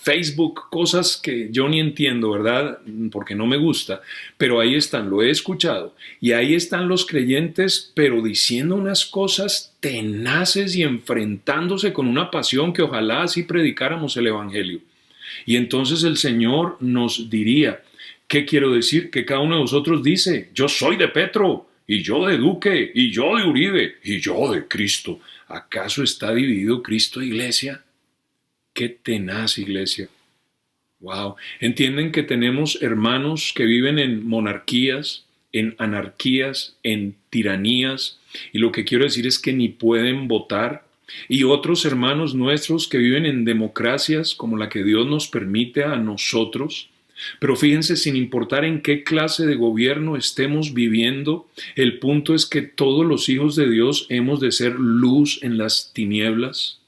Facebook, cosas que yo ni entiendo, ¿verdad? Porque no me gusta, pero ahí están, lo he escuchado. Y ahí están los creyentes, pero diciendo unas cosas tenaces y enfrentándose con una pasión que ojalá así predicáramos el Evangelio. Y entonces el Señor nos diría, ¿qué quiero decir? Que cada uno de vosotros dice, yo soy de Petro, y yo de Duque, y yo de Uribe, y yo de Cristo. ¿Acaso está dividido Cristo, iglesia? ¡Qué tenaz, iglesia! ¡Wow! ¿Entienden que tenemos hermanos que viven en monarquías, en anarquías, en tiranías? Y lo que quiero decir es que ni pueden votar. Y otros hermanos nuestros que viven en democracias como la que Dios nos permite a nosotros. Pero fíjense, sin importar en qué clase de gobierno estemos viviendo, el punto es que todos los hijos de Dios hemos de ser luz en las tinieblas.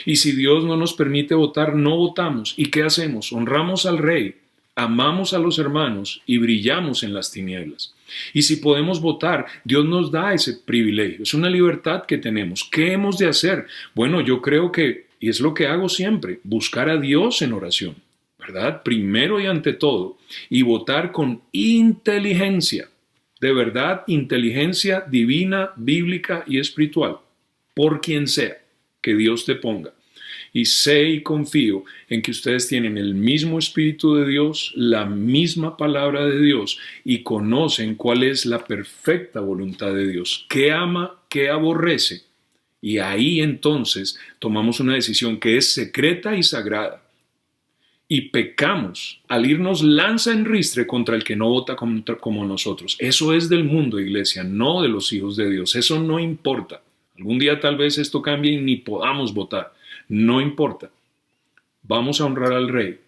Y si Dios no nos permite votar, no votamos. ¿Y qué hacemos? Honramos al Rey, amamos a los hermanos y brillamos en las tinieblas. Y si podemos votar, Dios nos da ese privilegio. Es una libertad que tenemos. ¿Qué hemos de hacer? Bueno, yo creo que, y es lo que hago siempre, buscar a Dios en oración. ¿Verdad? Primero y ante todo, y votar con inteligencia, de verdad, inteligencia divina, bíblica y espiritual, por quien sea que Dios te ponga. Y sé y confío en que ustedes tienen el mismo Espíritu de Dios, la misma palabra de Dios, y conocen cuál es la perfecta voluntad de Dios, qué ama, qué aborrece. Y ahí entonces tomamos una decisión que es secreta y sagrada. Y pecamos al irnos lanza en ristre contra el que no vota como nosotros. Eso es del mundo, iglesia, no de los hijos de Dios. Eso no importa. Algún día tal vez esto cambie y ni podamos votar. No importa. Vamos a honrar al Rey.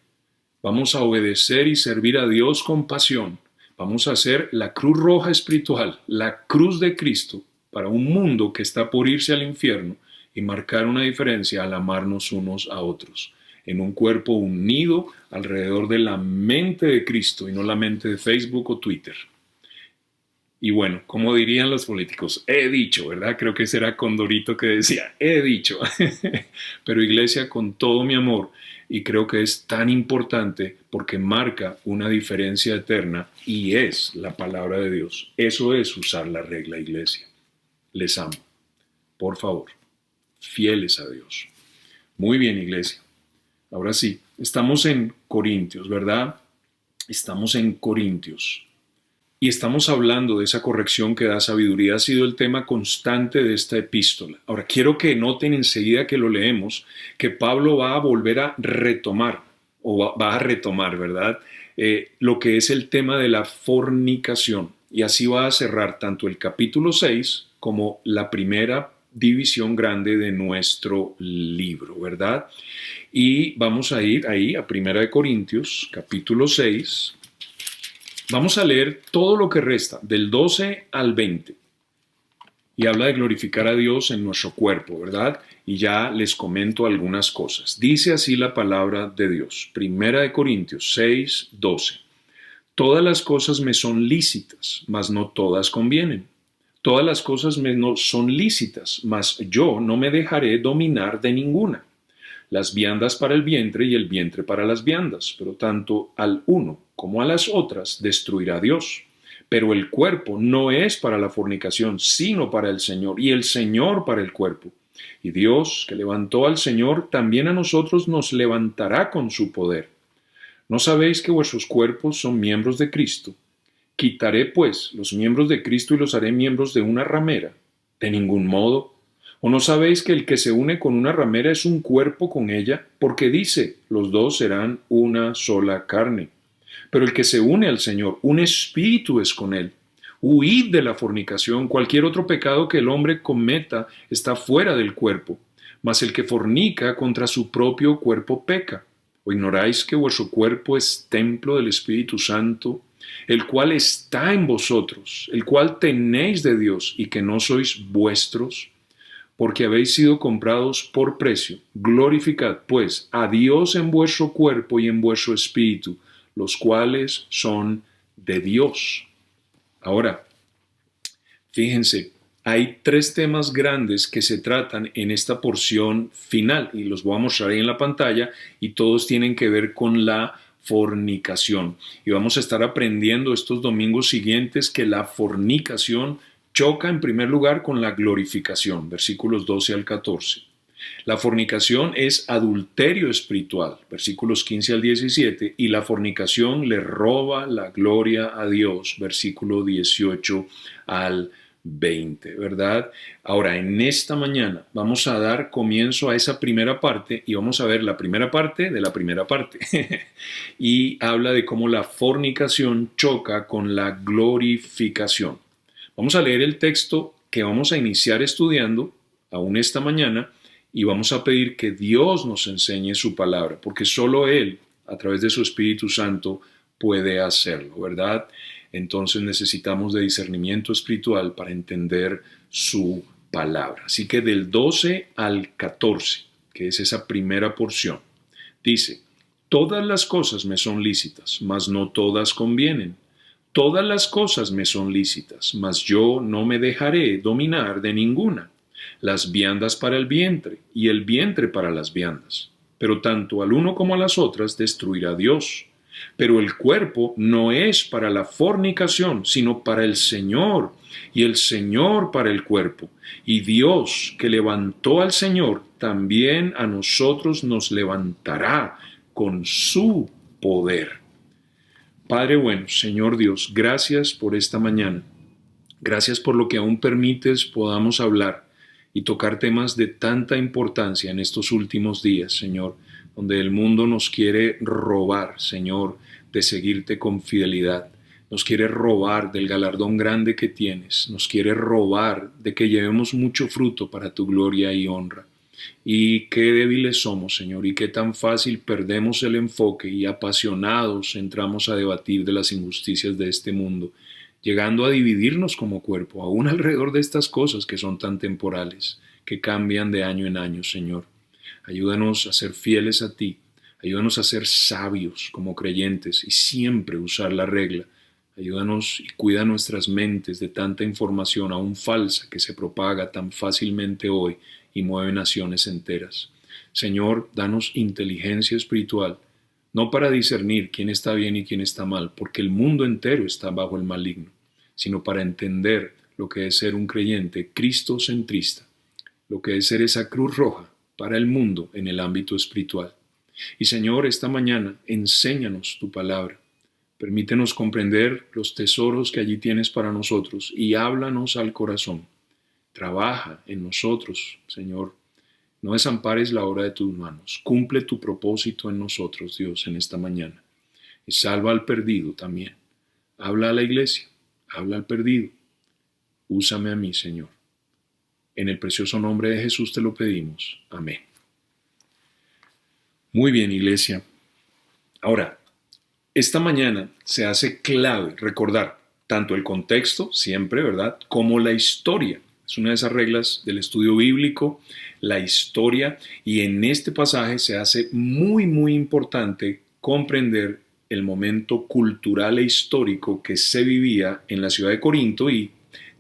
Vamos a obedecer y servir a Dios con pasión. Vamos a hacer la cruz roja espiritual, la cruz de Cristo, para un mundo que está por irse al infierno y marcar una diferencia al amarnos unos a otros. En un cuerpo unido alrededor de la mente de Cristo y no la mente de Facebook o Twitter. Y bueno, como dirían los políticos, he dicho, ¿verdad? Creo que ese era Condorito que decía, he dicho. Pero iglesia, con todo mi amor, y creo que es tan importante porque marca una diferencia eterna y es la palabra de Dios. Eso es usar la regla, iglesia. Les amo. Por favor, fieles a Dios. Muy bien, iglesia. Ahora sí, estamos en Corintios, ¿verdad? Estamos en Corintios. Y estamos hablando de esa corrección que da sabiduría. Ha sido el tema constante de esta epístola. Ahora, quiero que noten enseguida que lo leemos, que Pablo va a volver a retomar, ¿verdad? Lo que es el tema de la fornicación. Y así va a cerrar tanto el capítulo 6 como la primera división grande de nuestro libro, ¿verdad? Y vamos a ir ahí a 1 Corintios, capítulo 6. Vamos a leer todo lo que resta, del 12 al 20. Y habla de glorificar a Dios en nuestro cuerpo, ¿verdad? Y ya les comento algunas cosas. Dice así la palabra de Dios. 1 Corintios 6, 12. Todas las cosas me son lícitas, mas no todas convienen. Todas las cosas me son lícitas, mas yo no me dejaré dominar de ninguna. Las viandas para el vientre y el vientre para las viandas, pero tanto al uno como a las otras destruirá Dios. Pero el cuerpo no es para la fornicación, sino para el Señor, y el Señor para el cuerpo. Y Dios, que levantó al Señor, también a nosotros nos levantará con su poder. ¿No sabéis que vuestros cuerpos son miembros de Cristo? Quitaré, pues, los miembros de Cristo y los haré miembros de una ramera. De ningún modo. ¿O no sabéis que el que se une con una ramera es un cuerpo con ella? Porque dice, los dos serán una sola carne. Pero el que se une al Señor, un espíritu es con él. Huid de la fornicación. Cualquier otro pecado que el hombre cometa está fuera del cuerpo, mas el que fornica contra su propio cuerpo peca. ¿O ignoráis que vuestro cuerpo es templo del Espíritu Santo, el cual está en vosotros, el cual tenéis de Dios, y que no sois vuestros? Porque habéis sido comprados por precio. Glorificad, pues, a Dios en vuestro cuerpo y en vuestro espíritu, los cuales son de Dios. Ahora, fíjense, hay 3 temas grandes que se tratan en esta porción final, y los voy a mostrar ahí en la pantalla, y todos tienen que ver con la fornicación. Y vamos a estar aprendiendo estos domingos siguientes que la fornicación choca en primer lugar con la glorificación, versículos 12 al 14. La fornicación es adulterio espiritual, versículos 15 al 17, y la fornicación le roba la gloria a Dios, versículo 18 al 20, ¿verdad? Ahora, en esta mañana vamos a dar comienzo a esa primera parte y vamos a ver la primera parte de la primera parte. Y habla de cómo la fornicación choca con la glorificación. Vamos a leer el texto que vamos a iniciar estudiando aún esta mañana y vamos a pedir que Dios nos enseñe su palabra, porque solo Él, a través de su Espíritu Santo, puede hacerlo, ¿verdad? Entonces necesitamos de discernimiento espiritual para entender su palabra. Así que del 12 al 14, que es esa primera porción, dice, todas las cosas me son lícitas, mas no todas convienen. Todas las cosas me son lícitas, mas yo no me dejaré dominar de ninguna. Las viandas para el vientre y el vientre para las viandas. Pero tanto al uno como a las otras destruirá Dios. Pero el cuerpo no es para la fornicación, sino para el Señor, y el Señor para el cuerpo. Y Dios, que levantó al Señor, también a nosotros nos levantará con su poder. Padre bueno, Señor Dios, gracias por esta mañana. Gracias por lo que aún permites podamos hablar y tocar temas de tanta importancia en estos últimos días, Señor, donde el mundo nos quiere robar, Señor, de seguirte con fidelidad. Nos quiere robar del galardón grande que tienes. Nos quiere robar de que llevemos mucho fruto para tu gloria y honra. Y qué débiles somos, Señor, y qué tan fácil perdemos el enfoque y apasionados entramos a debatir de las injusticias de este mundo, llegando a dividirnos como cuerpo, aún alrededor de estas cosas que son tan temporales, que cambian de año en año, Señor. Ayúdanos a ser fieles a ti, ayúdanos a ser sabios como creyentes y siempre usar la regla. Ayúdanos y cuida nuestras mentes de tanta información aún falsa que se propaga tan fácilmente hoy y mueve naciones enteras. Señor, danos inteligencia espiritual, no para discernir quién está bien y quién está mal, porque el mundo entero está bajo el maligno, sino para entender lo que es ser un creyente cristocentrista, lo que es ser esa cruz roja para el mundo en el ámbito espiritual. Y Señor, esta mañana enséñanos tu palabra. Permítenos comprender los tesoros que allí tienes para nosotros y háblanos al corazón. Trabaja en nosotros, Señor. No desampares la obra de tus manos. Cumple tu propósito en nosotros, Dios, en esta mañana. Y salva al perdido también. Habla a la iglesia. Habla al perdido. Úsame a mí, Señor. En el precioso nombre de Jesús te lo pedimos. Amén. Muy bien, iglesia. Ahora, esta mañana se hace clave recordar tanto el contexto, siempre, ¿verdad?, como la historia. Es una de esas reglas del estudio bíblico, la historia, y en este pasaje se hace muy, muy importante comprender el momento cultural e histórico que se vivía en la ciudad de Corinto y,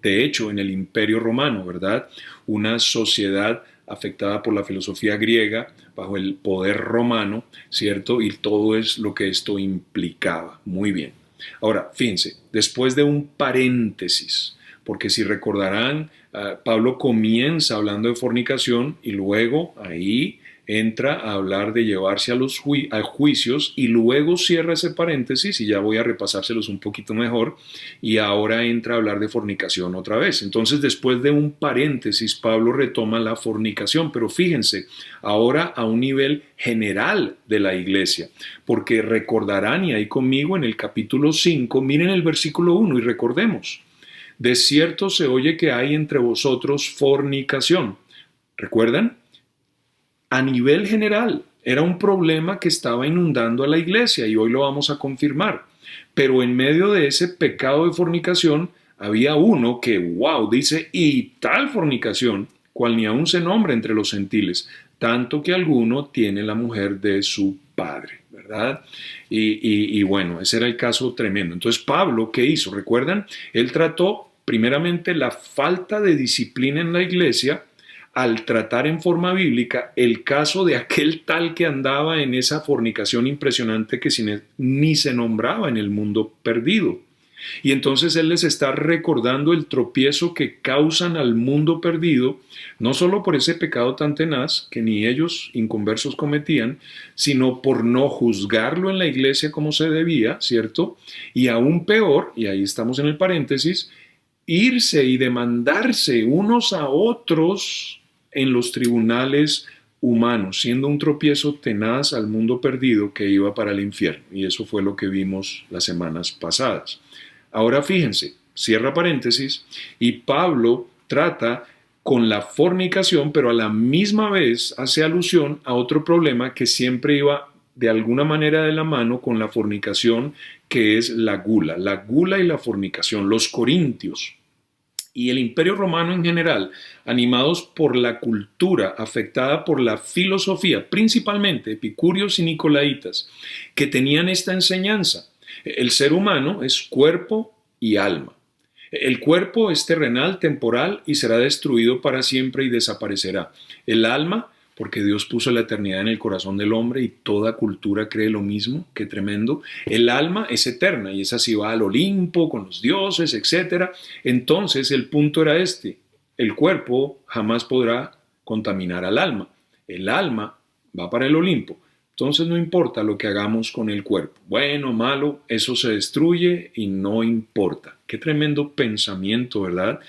de hecho, en el Imperio Romano, ¿verdad? Una sociedad afectada por la filosofía griega, bajo el poder romano, ¿cierto? Y todo es lo que esto implicaba. Muy bien. Ahora, fíjense, después de un paréntesis, porque si recordarán, Pablo comienza hablando de fornicación y luego ahí entra a hablar de llevarse a juicios y luego cierra ese paréntesis y ya voy a repasárselos un poquito mejor y ahora entra a hablar de fornicación otra vez. Entonces, después de un paréntesis, Pablo retoma la fornicación, pero fíjense, ahora a un nivel general de la iglesia, porque recordarán, y ahí conmigo en el capítulo 5, miren el versículo 1 y recordemos, de cierto se oye que hay entre vosotros fornicación. ¿Recuerdan? A nivel general, era un problema que estaba inundando a la iglesia y hoy lo vamos a confirmar. Pero en medio de ese pecado de fornicación, había uno que, wow, dice, y tal fornicación, cual ni aún se nombra entre los gentiles, tanto que alguno tiene la mujer de su padre, ¿verdad? Y bueno, ese era el caso tremendo. Entonces, Pablo, ¿qué hizo? ¿Recuerdan? Él trató, primeramente, la falta de disciplina en la iglesia, al tratar en forma bíblica el caso de aquel tal que andaba en esa fornicación impresionante que ni se nombraba en el mundo perdido. Y entonces él les está recordando el tropiezo que causan al mundo perdido, no solo por ese pecado tan tenaz que ni ellos inconversos cometían, sino por no juzgarlo en la iglesia como se debía, ¿cierto? Y aún peor, y ahí estamos en el paréntesis, irse y demandarse unos a otros en los tribunales humanos, siendo un tropiezo tenaz al mundo perdido que iba para el infierno. Y eso fue lo que vimos las semanas pasadas. Ahora fíjense, cierra paréntesis, y Pablo trata con la fornicación, pero a la misma vez hace alusión a otro problema que siempre iba de alguna manera de la mano con la fornicación, que es la gula y la fornicación, los corintios. Y el Imperio Romano en general, animados por la cultura afectada por la filosofía, principalmente epicúreos y nicolaitas, que tenían esta enseñanza. El ser humano es cuerpo y alma. El cuerpo es terrenal, temporal y será destruido para siempre y desaparecerá. El alma, porque Dios puso la eternidad en el corazón del hombre y toda cultura cree lo mismo, qué tremendo. El alma es eterna y esa sí va al Olimpo con los dioses, etc. Entonces el punto era este, el cuerpo jamás podrá contaminar al alma. El alma va para el Olimpo. Entonces no importa lo que hagamos con el cuerpo. Bueno, malo, eso se destruye y no importa. Qué tremendo pensamiento, ¿verdad?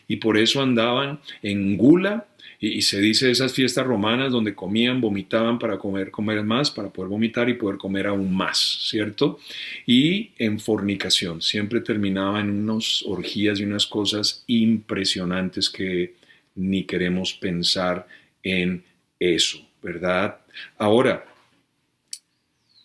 Y por eso andaban en gula. Y se dice de esas fiestas romanas donde comían, vomitaban para comer más, para poder vomitar y poder comer aún más, ¿cierto? Y en fornicación, siempre terminaba en unas orgías y unas cosas impresionantes que ni queremos pensar en eso, ¿verdad? Ahora,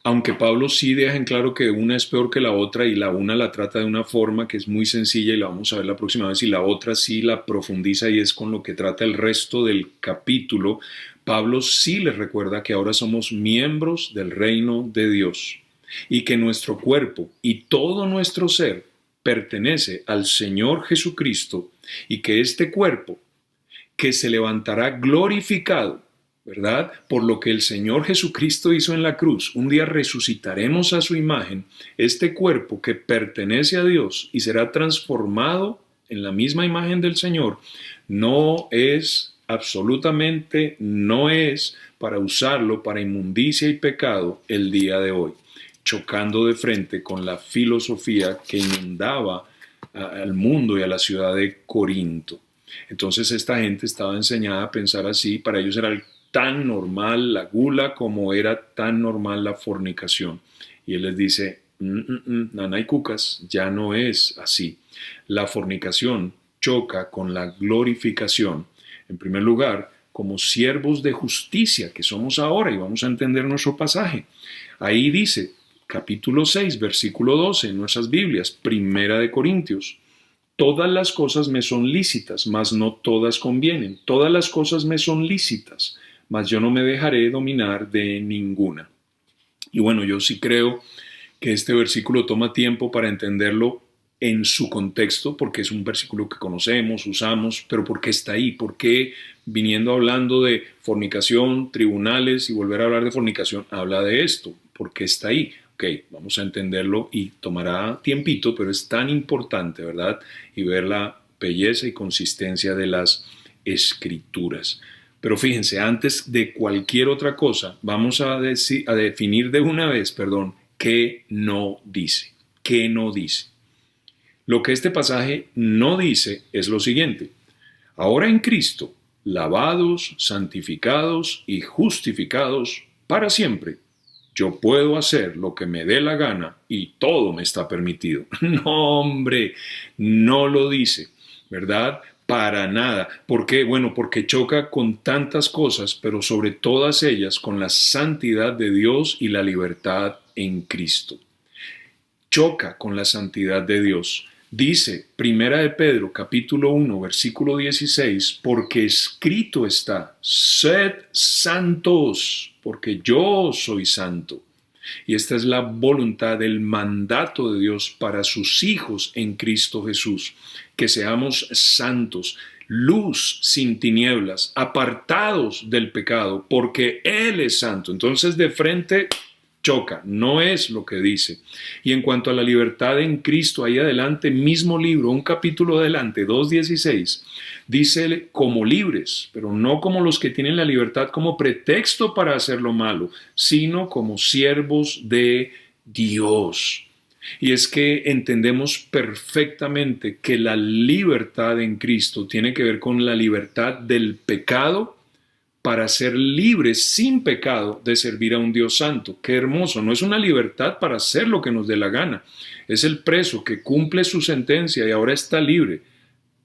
aunque Pablo sí deja en claro que una es peor que la otra y la una la trata de una forma que es muy sencilla y la vamos a ver la próxima vez y la otra sí la profundiza y es con lo que trata el resto del capítulo, Pablo sí les recuerda que ahora somos miembros del reino de Dios y que nuestro cuerpo y todo nuestro ser pertenece al Señor Jesucristo y que este cuerpo que se levantará glorificado, ¿verdad? Por lo que el Señor Jesucristo hizo en la cruz, un día resucitaremos a su imagen, este cuerpo que pertenece a Dios y será transformado en la misma imagen del Señor, no es para usarlo para inmundicia y pecado el día de hoy, chocando de frente con la filosofía que inundaba al mundo y a la ciudad de Corinto. Entonces esta gente estaba enseñada a pensar así, para ellos era tan normal la gula como era tan normal la fornicación. Y él les dice, nanay cucas, ya no es así. La fornicación choca con la glorificación. En primer lugar, como siervos de justicia que somos ahora, y vamos a entender nuestro pasaje. Ahí dice, capítulo 6, versículo 12, en nuestras Biblias, Primera de Corintios. Todas las cosas me son lícitas, mas no todas convienen. Todas las cosas me son lícitas, mas yo no me dejaré dominar de ninguna. Y bueno, yo sí creo que este versículo toma tiempo para entenderlo en su contexto, porque es un versículo que conocemos, usamos, pero ¿por qué está ahí? ¿Por qué viniendo hablando de fornicación, tribunales y volver a hablar de fornicación, habla de esto? ¿Por qué está ahí? Ok, vamos a entenderlo y tomará tiempito, pero es tan importante, ¿verdad? Y ver la belleza y consistencia de las Escrituras. Pero fíjense, antes de cualquier otra cosa, vamos a definir de una vez, qué no dice. ¿Qué no dice? Lo que este pasaje no dice es lo siguiente: ahora en Cristo, lavados, santificados y justificados para siempre, yo puedo hacer lo que me dé la gana y todo me está permitido. No, hombre, no lo dice, ¿verdad? Para nada. ¿Por qué? Bueno, porque choca con tantas cosas, pero sobre todas ellas con la santidad de Dios y la libertad en Cristo. Choca con la santidad de Dios. Dice, Primera de Pedro, capítulo 1, versículo 16, porque escrito está, sed santos, porque yo soy santo. Y esta es la voluntad, el mandato de Dios para sus hijos en Cristo Jesús, que seamos santos, luz sin tinieblas, apartados del pecado, porque Él es santo. Entonces de frente choca, no es lo que dice. Y en cuanto a la libertad en Cristo, ahí adelante, mismo libro, un capítulo adelante, 2:16, dice como libres, pero no como los que tienen la libertad como pretexto para hacer lo malo, sino como siervos de Dios. Y es que entendemos perfectamente que la libertad en Cristo tiene que ver con la libertad del pecado para ser libres sin pecado de servir a un Dios santo. Qué hermoso, no es una libertad para hacer lo que nos dé la gana. Es el preso que cumple su sentencia y ahora está libre.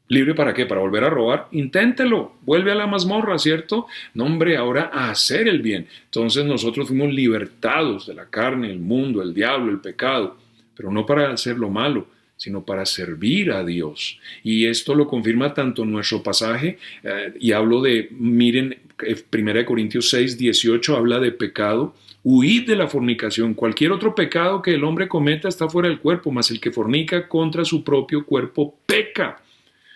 ¿Libre para qué? ¿Para volver a robar? Inténtelo, vuelve a la mazmorra, ¿cierto? No, hombre, ahora a hacer el bien. Entonces nosotros fuimos libertados de la carne, el mundo, el diablo, el pecado, pero no para hacer lo malo, sino para servir a Dios. Y esto lo confirma tanto nuestro pasaje, y hablo de, miren, 1 Corintios 6:18 habla de pecado. Huid de la fornicación. Cualquier otro pecado que el hombre cometa está fuera del cuerpo, mas el que fornica contra su propio cuerpo peca.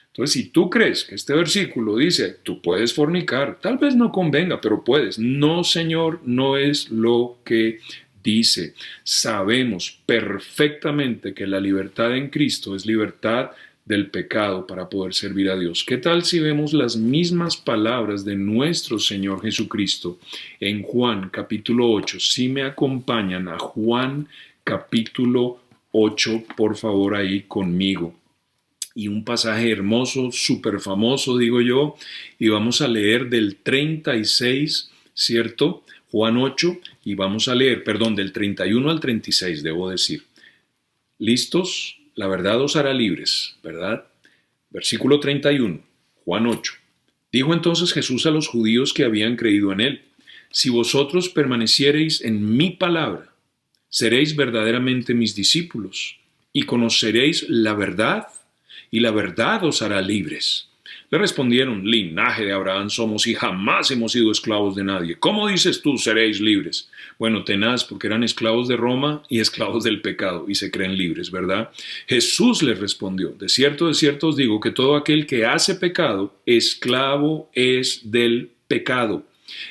Entonces, si tú crees que este versículo dice, tú puedes fornicar, tal vez no convenga, pero puedes. No, Señor, no es lo que dice. Sabemos perfectamente que la libertad en Cristo es libertad del pecado para poder servir a Dios. ¿Qué tal si vemos las mismas palabras de nuestro Señor Jesucristo en Juan capítulo 8? Si me acompañan a Juan capítulo 8, por favor, ahí conmigo. Y un pasaje hermoso, súper famoso, digo yo, y vamos a leer del 36, ¿cierto? Juan 8, y vamos a leer, del 31 al 36, debo decir. ¿Listos? La verdad os hará libres, ¿verdad? Versículo 31, Juan 8. Dijo entonces Jesús a los judíos que habían creído en él: si vosotros permaneciereis en mi palabra, seréis verdaderamente mis discípulos, y conoceréis la verdad, y la verdad os hará libres. Le respondieron: linaje de Abraham somos y jamás hemos sido esclavos de nadie. ¿Cómo dices tú, seréis libres? Bueno, tenaz, porque eran esclavos de Roma y esclavos del pecado y se creen libres, ¿verdad? Jesús les respondió: de cierto os digo que todo aquel que hace pecado, esclavo es del pecado.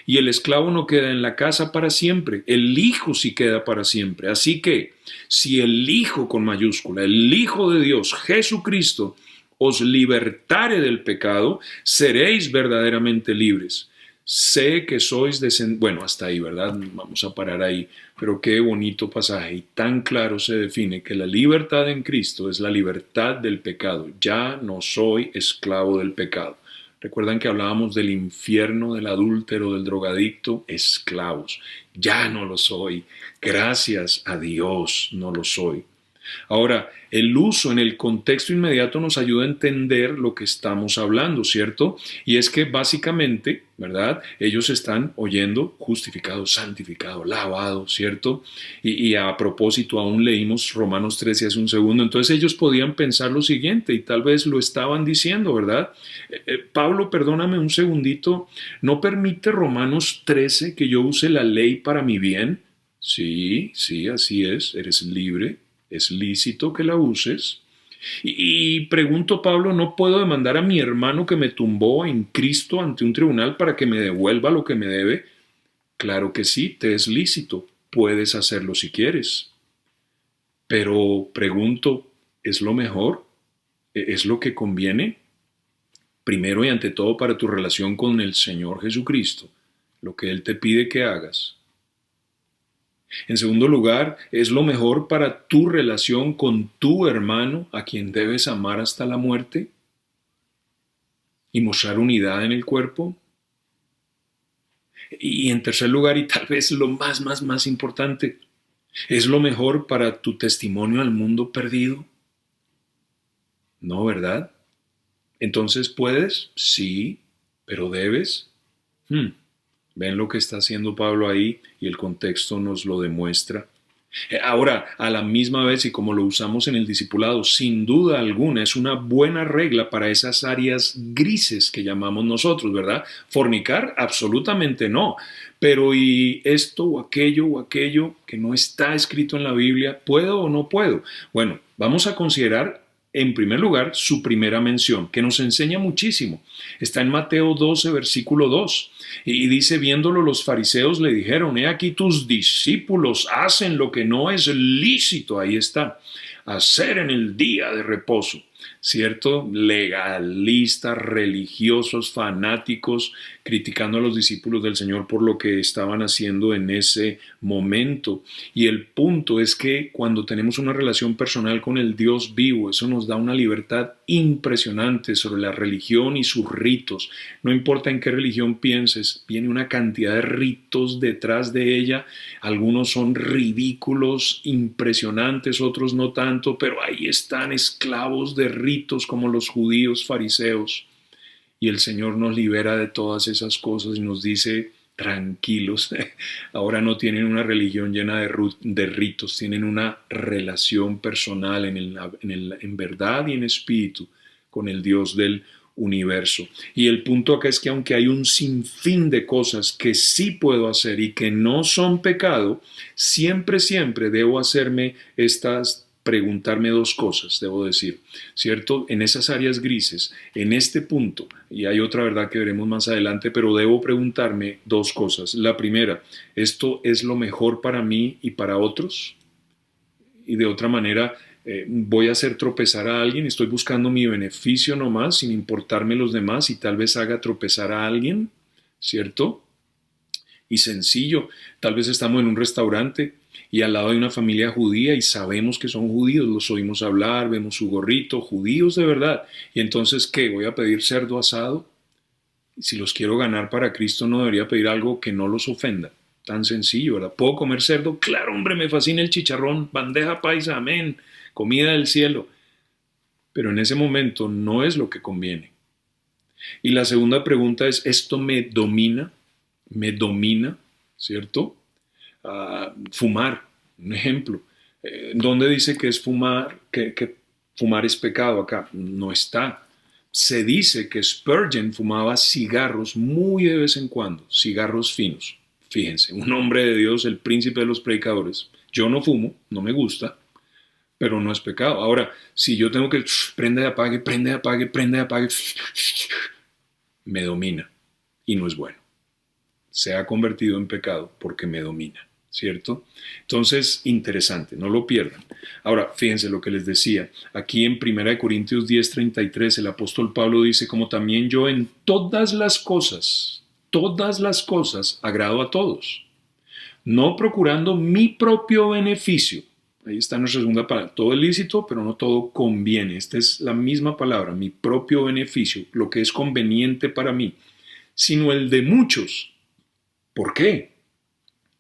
Y el esclavo no queda en la casa para siempre, el Hijo sí queda para siempre. Así que, si el Hijo con mayúscula, el Hijo de Dios, Jesucristo, os libertare del pecado, seréis verdaderamente libres. Sé que sois Bueno, hasta ahí, ¿verdad? Vamos a parar ahí. Pero qué bonito pasaje. Y tan claro se define que la libertad en Cristo es la libertad del pecado. Ya no soy esclavo del pecado. Recuerdan que hablábamos del infierno, del adúltero, del drogadicto, esclavos. Ya no lo soy. Gracias a Dios no lo soy. Ahora, el uso en el contexto inmediato nos ayuda a entender lo que estamos hablando, ¿cierto? Y es que básicamente, ¿verdad? Ellos están oyendo justificado, santificado, lavado, ¿cierto? Y a propósito, aún leímos Romanos 13 hace un segundo, entonces ellos podían pensar lo siguiente y tal vez lo estaban diciendo, ¿verdad? Pablo, perdóname un segundito, ¿no permite Romanos 13 que yo use la ley para mi bien? Sí, así es, eres libre. Es lícito que la uses. Y pregunto, Pablo, ¿no puedo demandar a mi hermano que me tumbó en Cristo ante un tribunal para que me devuelva lo que me debe? Claro que sí, te es lícito, puedes hacerlo si quieres. Pero pregunto, ¿es lo mejor? ¿Es lo que conviene? Primero y ante todo para tu relación con el Señor Jesucristo, lo que Él te pide que hagas. En segundo lugar, es lo mejor para tu relación con tu hermano, a quien debes amar hasta la muerte, y mostrar unidad en el cuerpo. Y en tercer lugar, y tal vez lo más importante, ¿es lo mejor para tu testimonio al mundo perdido? No, ¿verdad? Entonces, ¿puedes? Sí, pero ¿debes? ¿Ven lo que está haciendo Pablo ahí? Y el contexto nos lo demuestra. Ahora, a la misma vez, y como lo usamos en el discipulado, sin duda alguna es una buena regla para esas áreas grises que llamamos nosotros, ¿verdad? Fornicar, absolutamente no. Pero ¿y esto o aquello que no está escrito en la Biblia? ¿Puedo o no puedo? Bueno, vamos a considerar en primer lugar su primera mención, que nos enseña muchísimo. Está en Mateo 12, versículo 2. Y dice, viéndolo los fariseos le dijeron, he aquí tus discípulos hacen lo que no es lícito, ahí está, hacer en el día de reposo. ¿Cierto? Legalistas, religiosos, fanáticos, criticando a los discípulos del Señor por lo que estaban haciendo en ese momento. Y el punto es que cuando tenemos una relación personal con el Dios vivo, eso nos da una libertad impresionante sobre la religión y sus ritos. No importa en qué religión pienses, viene una cantidad de ritos detrás de ella. Algunos son ridículos, impresionantes, otros no tanto, pero ahí están esclavos de ritos como los judíos fariseos. Y el Señor nos libera de todas esas cosas y nos dice, tranquilos, ahora no tienen una religión llena de ritos, tienen una relación personal en verdad y en espíritu con el Dios del universo. Y el punto acá es que aunque hay un sinfín de cosas que sí puedo hacer y que no son pecado, siempre debo preguntarme dos cosas, debo decir, ¿cierto? En esas áreas grises, en este punto, y hay otra verdad que veremos más adelante, pero debo preguntarme dos cosas. La primera, ¿esto es lo mejor para mí y para otros? Y de otra manera, voy a hacer tropezar a alguien, estoy buscando mi beneficio nomás, sin importarme los demás, y tal vez haga tropezar a alguien, ¿cierto? Y sencillo, tal vez estamos en un restaurante y al lado hay una familia judía y sabemos que son judíos, los oímos hablar, vemos su gorrito, judíos de verdad. Y entonces, ¿qué? ¿Voy a pedir cerdo asado? Si los quiero ganar para Cristo, no debería pedir algo que no los ofenda. Tan sencillo, ¿verdad? ¿Puedo comer cerdo? Claro, hombre, me fascina el chicharrón, bandeja paisa, amén, comida del cielo. Pero en ese momento no es lo que conviene. Y la segunda pregunta es, ¿esto me domina? ¿Me domina? ¿Cierto? Fumar, un ejemplo. ¿Dónde dice que es fumar, que fumar es pecado acá? No está. Se dice que Spurgeon fumaba cigarros muy de vez en cuando, cigarros finos. Fíjense, un hombre de Dios, el príncipe de los predicadores. Yo no fumo, no me gusta, pero no es pecado. Ahora, si yo tengo que prende y apague, me domina y no es bueno. Se ha convertido en pecado porque me domina, ¿cierto? Entonces, interesante, no lo pierdan. Ahora, fíjense lo que les decía. Aquí en 1 Corintios 10:33, el apóstol Pablo dice, como también yo en todas las cosas agrado a todos, no procurando mi propio beneficio. Ahí está nuestra segunda palabra. Todo es lícito, pero no todo conviene. Esta es la misma palabra, mi propio beneficio, lo que es conveniente para mí, sino el de muchos. ¿Por qué?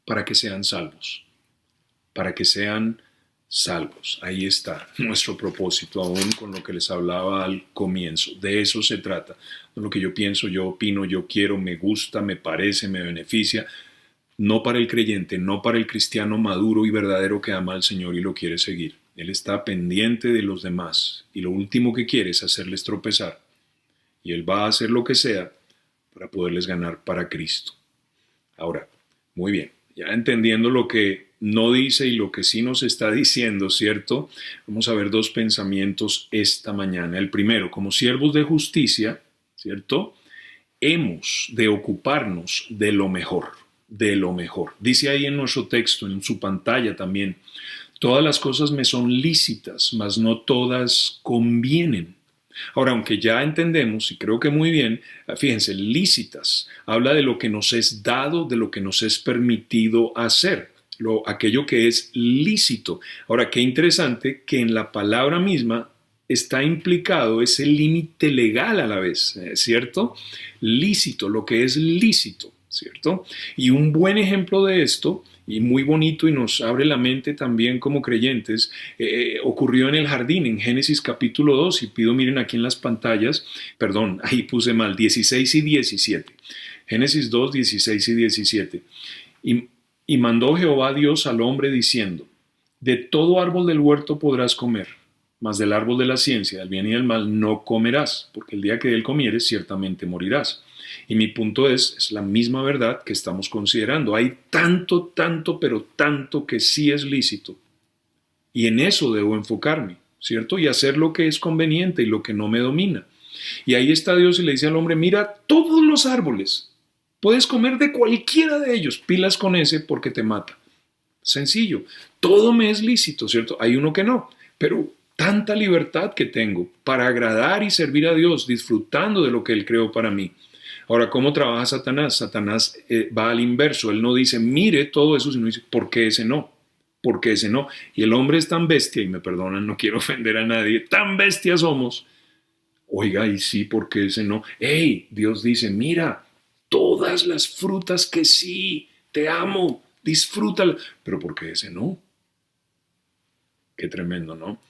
Para que sean salvos. Para que sean salvos. Ahí está nuestro propósito, aún con lo que les hablaba al comienzo. De eso se trata. No lo que yo pienso, yo opino, yo quiero, me gusta, me parece, me beneficia. No para el creyente, no para el cristiano maduro y verdadero que ama al Señor y lo quiere seguir. Él está pendiente de los demás y lo último que quiere es hacerles tropezar. Y Él va a hacer lo que sea para poderles ganar para Cristo. Ahora, muy bien, ya entendiendo lo que no dice y lo que sí nos está diciendo, ¿cierto? Vamos a ver dos pensamientos esta mañana. El primero, como siervos de justicia, ¿cierto? Hemos de ocuparnos de lo mejor, de lo mejor. Dice ahí en nuestro texto, en su pantalla también, todas las cosas me son lícitas, mas no todas convienen. Ahora, aunque ya entendemos, y creo que muy bien, fíjense, lícitas, habla de lo que nos es dado, de lo que nos es permitido hacer, aquello que es lícito. Ahora, qué interesante que en la palabra misma está implicado ese límite legal a la vez, ¿cierto? Lícito, lo que es lícito, ¿cierto? Y un buen ejemplo de esto, y muy bonito y nos abre la mente también como creyentes, ocurrió en el jardín, en Génesis capítulo 2, y pido miren aquí en las pantallas, perdón, ahí puse mal, 16 y 17. Génesis 2, 16 y 17. Y mandó Jehová Dios al hombre diciendo, de todo árbol del huerto podrás comer, mas del árbol de la ciencia, del bien y del mal, no comerás, porque el día que de él comieres, ciertamente morirás. Y mi punto es la misma verdad que estamos considerando. Hay tanto, pero tanto que sí es lícito. Y en eso debo enfocarme, ¿cierto? Y hacer lo que es conveniente y lo que no me domina. Y ahí está Dios y le dice al hombre, mira todos los árboles, puedes comer de cualquiera de ellos, pilas con ese porque te mata. Sencillo, todo me es lícito, ¿cierto? Hay uno que no, pero tanta libertad que tengo para agradar y servir a Dios, disfrutando de lo que Él creó para mí. Ahora, ¿cómo trabaja Satanás? Satanás va al inverso. Él no dice, mire todo eso, sino dice, ¿por qué ese no? ¿Por qué ese no? Y el hombre es tan bestia, y me perdonan, no quiero ofender a nadie, tan bestia somos. Oiga, y sí, ¿por qué ese no? ¡Ey! Dios dice, mira, todas las frutas que sí, te amo, disfrútalo. Pero ¿por qué ese no? Qué tremendo, ¿no?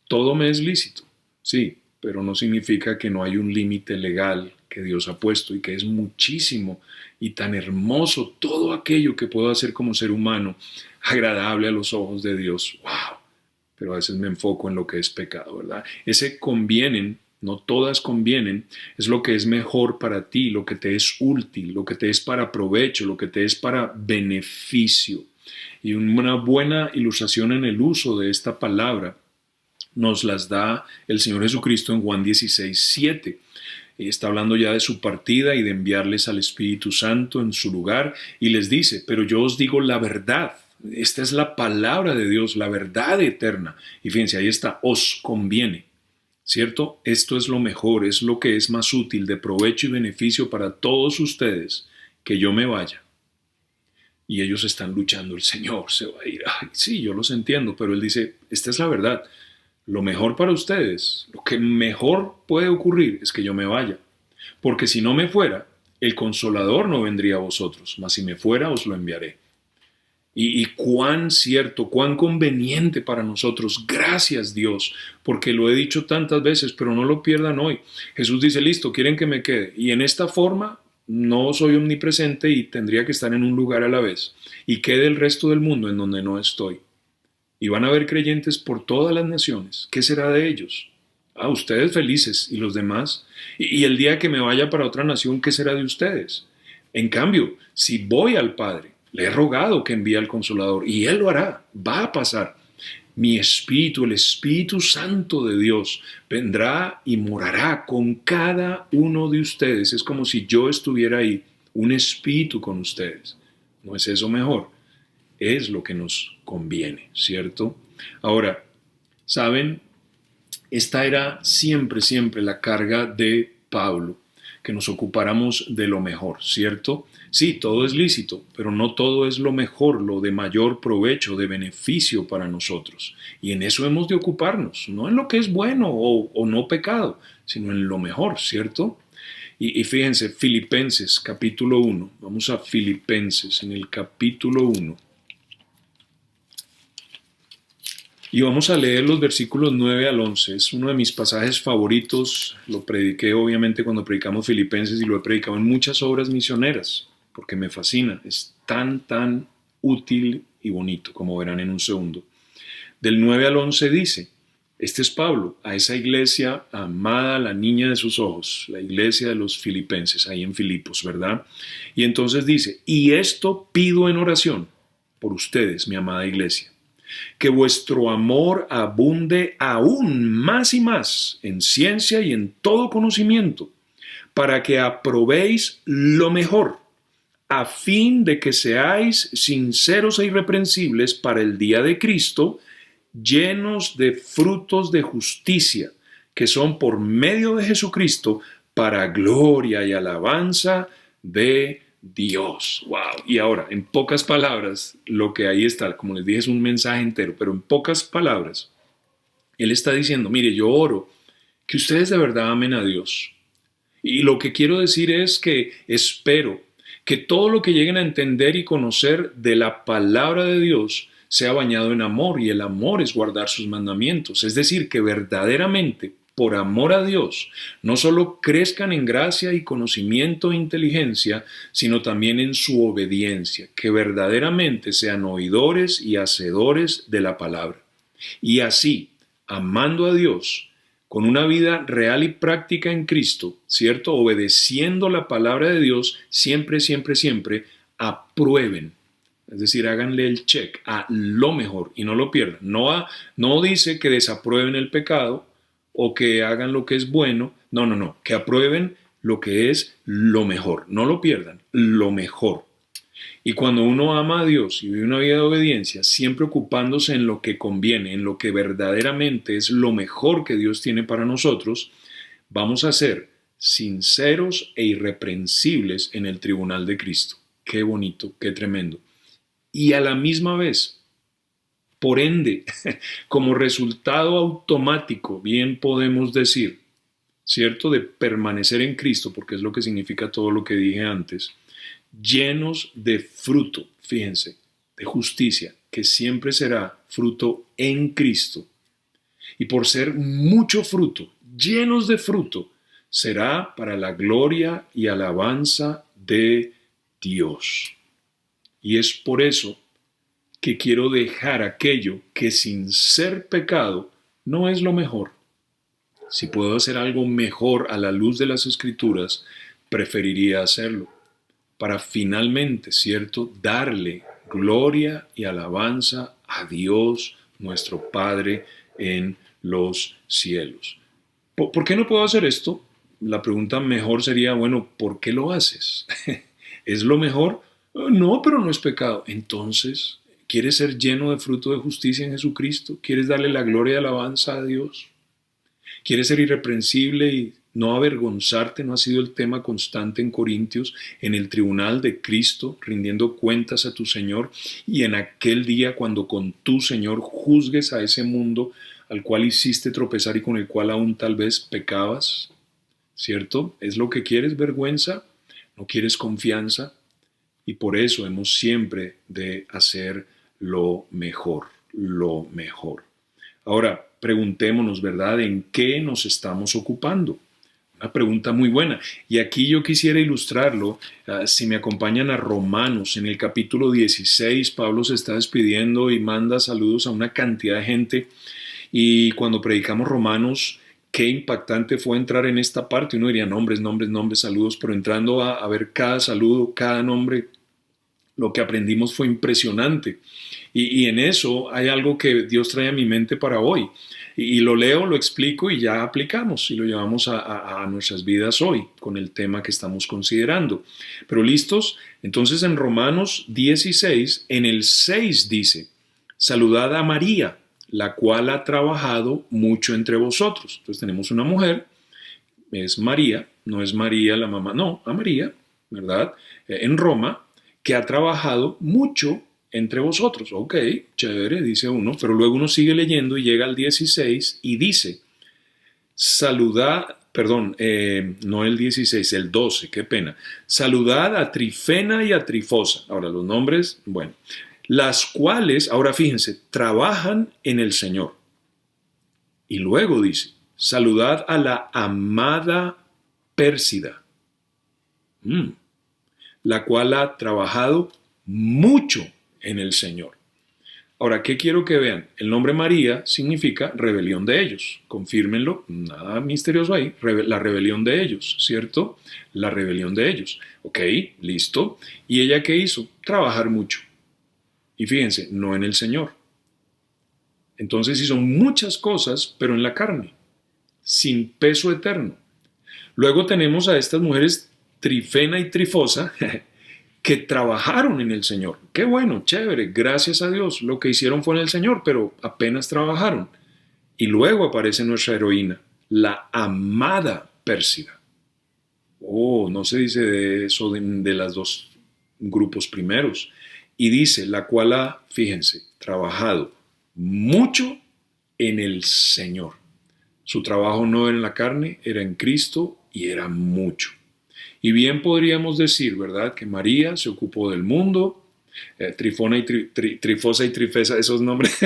Todo me es lícito, sí, pero no significa que no hay un límite legal que Dios ha puesto y que es muchísimo y tan hermoso todo aquello que puedo hacer como ser humano, agradable a los ojos de Dios. ¡Wow! Pero a veces me enfoco en lo que es pecado, ¿verdad? Ese convienen, no todas convienen, es lo que es mejor para ti, lo que te es útil, lo que te es para provecho, lo que te es para beneficio. Y una buena ilustración en el uso de esta palabra nos las da el Señor Jesucristo en Juan 16, 7. Está hablando ya de su partida y de enviarles al Espíritu Santo en su lugar y les dice, pero yo os digo la verdad. Esta es la palabra de Dios, la verdad eterna. Y fíjense, ahí está, os conviene, ¿cierto? Esto es lo mejor, es lo que es más útil, de provecho y beneficio para todos ustedes, que yo me vaya. Y ellos están luchando, el Señor se va a ir. Ay, sí, yo los entiendo, pero Él dice, esta es la verdad. Lo mejor para ustedes, lo que mejor puede ocurrir es que yo me vaya. Porque si no me fuera, el Consolador no vendría a vosotros, mas si me fuera os lo enviaré. Y cuán cierto, cuán conveniente para nosotros. Gracias Dios, porque lo he dicho tantas veces, pero no lo pierdan hoy. Jesús dice, listo, quieren que me quede. Y en esta forma no soy omnipresente y tendría que estar en un lugar a la vez. Y quede el resto del mundo en donde no estoy. Y van a haber creyentes por todas las naciones. ¿Qué será de ellos? Ustedes felices y los demás. Y el día que me vaya para otra nación, ¿qué será de ustedes? En cambio, si voy al Padre, le he rogado que envíe al Consolador y Él lo hará, va a pasar. Mi Espíritu, el Espíritu Santo de Dios, vendrá y morará con cada uno de ustedes. Es como si yo estuviera ahí, un espíritu con ustedes. ¿No es eso mejor? Es lo que nos conviene, ¿cierto? Ahora, ¿saben? Esta era siempre la carga de Pablo, que nos ocupáramos de lo mejor, ¿cierto? Sí, todo es lícito, pero no todo es lo mejor, lo de mayor provecho, de beneficio para nosotros. Y en eso hemos de ocuparnos, no en lo que es bueno o no pecado, sino en lo mejor, ¿cierto? Y fíjense, Filipenses capítulo 1, vamos a Filipenses en el capítulo 1. Y vamos a leer los versículos 9 al 11. Es uno de mis pasajes favoritos. Lo prediqué obviamente cuando predicamos Filipenses y lo he predicado en muchas obras misioneras porque me fascina. Es tan útil y bonito, como verán en un segundo. Del 9 al 11 dice, este es Pablo, a esa iglesia amada, la niña de sus ojos, la iglesia de los filipenses, ahí en Filipos, ¿verdad? Y entonces dice, y esto pido en oración, por ustedes, mi amada iglesia. Que vuestro amor abunde aún más y más en ciencia y en todo conocimiento, para que aprobéis lo mejor, a fin de que seáis sinceros e irreprensibles para el día de Cristo, llenos de frutos de justicia, que son por medio de Jesucristo, para gloria y alabanza de Dios. Wow. Y ahora, en pocas palabras, lo que ahí está, como les dije, es un mensaje entero, pero en pocas palabras, él está diciendo, mire, yo oro que ustedes de verdad amen a Dios. Y lo que quiero decir es que espero que todo lo que lleguen a entender y conocer de la palabra de Dios sea bañado en amor, y el amor es guardar sus mandamientos. Es decir, que verdaderamente, por amor a Dios, no solo crezcan en gracia y conocimiento e inteligencia, sino también en su obediencia, que verdaderamente sean oidores y hacedores de la palabra. Y así, amando a Dios, con una vida real y práctica en Cristo, ¿cierto? Obedeciendo la palabra de Dios, siempre, siempre, siempre, aprueben. Es decir, háganle el check a lo mejor y no lo pierdan. No dice que desaprueben el pecado o que hagan lo que es bueno. No. Que aprueben lo que es lo mejor. No lo pierdan, lo mejor. Y cuando uno ama a Dios y vive una vida de obediencia, siempre ocupándose en lo que conviene, en lo que verdaderamente es lo mejor que Dios tiene para nosotros, vamos a ser sinceros e irreprensibles en el tribunal de Cristo. Qué bonito, qué tremendo. Y a la misma vez, por ende, como resultado automático, bien podemos decir, ¿cierto?, de permanecer en Cristo, porque es lo que significa todo lo que dije antes, llenos de fruto, fíjense, de justicia, que siempre será fruto en Cristo. Y por ser mucho fruto, llenos de fruto, será para la gloria y alabanza de Dios. Y es por eso que quiero dejar aquello que sin ser pecado no es lo mejor. Si puedo hacer algo mejor a la luz de las Escrituras, preferiría hacerlo, para finalmente, ¿cierto?, darle gloria y alabanza a Dios, nuestro Padre en los cielos. ¿Por qué no puedo hacer esto? La pregunta mejor sería, bueno, ¿por qué lo haces? ¿Es lo mejor? No, pero no es pecado. Entonces, ¿quieres ser lleno de fruto de justicia en Jesucristo? ¿Quieres darle la gloria y alabanza a Dios? ¿Quieres ser irreprensible y no avergonzarte? ¿No ha sido el tema constante en Corintios, en el tribunal de Cristo, rindiendo cuentas a tu Señor? Y en aquel día, cuando con tu Señor juzgues a ese mundo al cual hiciste tropezar y con el cual aún tal vez pecabas, ¿cierto? ¿Es lo que quieres, vergüenza? ¿No quieres confianza? Y por eso hemos siempre de hacer lo mejor, lo mejor. Ahora, preguntémonos, ¿verdad?, ¿en qué nos estamos ocupando? Una pregunta muy buena. Y aquí yo quisiera ilustrarlo. Si me acompañan a Romanos, en el capítulo 16, Pablo se está despidiendo y manda saludos a una cantidad de gente. Y cuando predicamos Romanos, qué impactante fue entrar en esta parte. Uno diría nombres, saludos, pero entrando a ver cada saludo, cada nombre, lo que aprendimos fue impresionante. Y en eso hay algo que Dios trae a mi mente para hoy. Y lo leo, lo explico y ya aplicamos y lo llevamos a nuestras vidas hoy con el tema que estamos considerando. Pero ¿listos? Entonces en Romanos 16, en el 6 dice, saludad a María, la cual ha trabajado mucho entre vosotros. Entonces tenemos una mujer, es María, no es María la mamá, no, a María, ¿verdad? En Roma, que ha trabajado mucho entre vosotros. Ok, chévere, dice uno, pero luego uno sigue leyendo y llega al 16 y dice, saludad, no el 16, el 12, qué pena, saludad a Trifena y a Trifosa. Ahora los nombres, bueno, las cuales, ahora fíjense, trabajan en el Señor. Y luego dice, saludad a la amada Pérsida, la cual ha trabajado mucho en el Señor. Ahora, ¿qué quiero que vean? El nombre María significa rebelión de ellos. Confírmenlo, nada misterioso ahí. La rebelión de ellos, ¿cierto? La rebelión de ellos. Ok, listo. ¿Y ella qué hizo? Trabajar mucho. Y fíjense, no en el Señor. Entonces sí son muchas cosas, pero en la carne, sin peso eterno. Luego tenemos a estas mujeres Trifena y Trifosa que trabajaron en el Señor. Qué bueno, chévere, gracias a Dios. Lo que hicieron fue en el Señor, pero apenas trabajaron. Y luego aparece nuestra heroína, la amada Pérsida. Oh, no se dice de eso de las dos grupos primeros. Y dice, la cual ha, fíjense, trabajado mucho en el Señor. Su trabajo no era en la carne, era en Cristo y era mucho. Y bien podríamos decir, ¿verdad?, que María se ocupó del mundo, Trifona y Trifosa y Trifesa, esos nombres,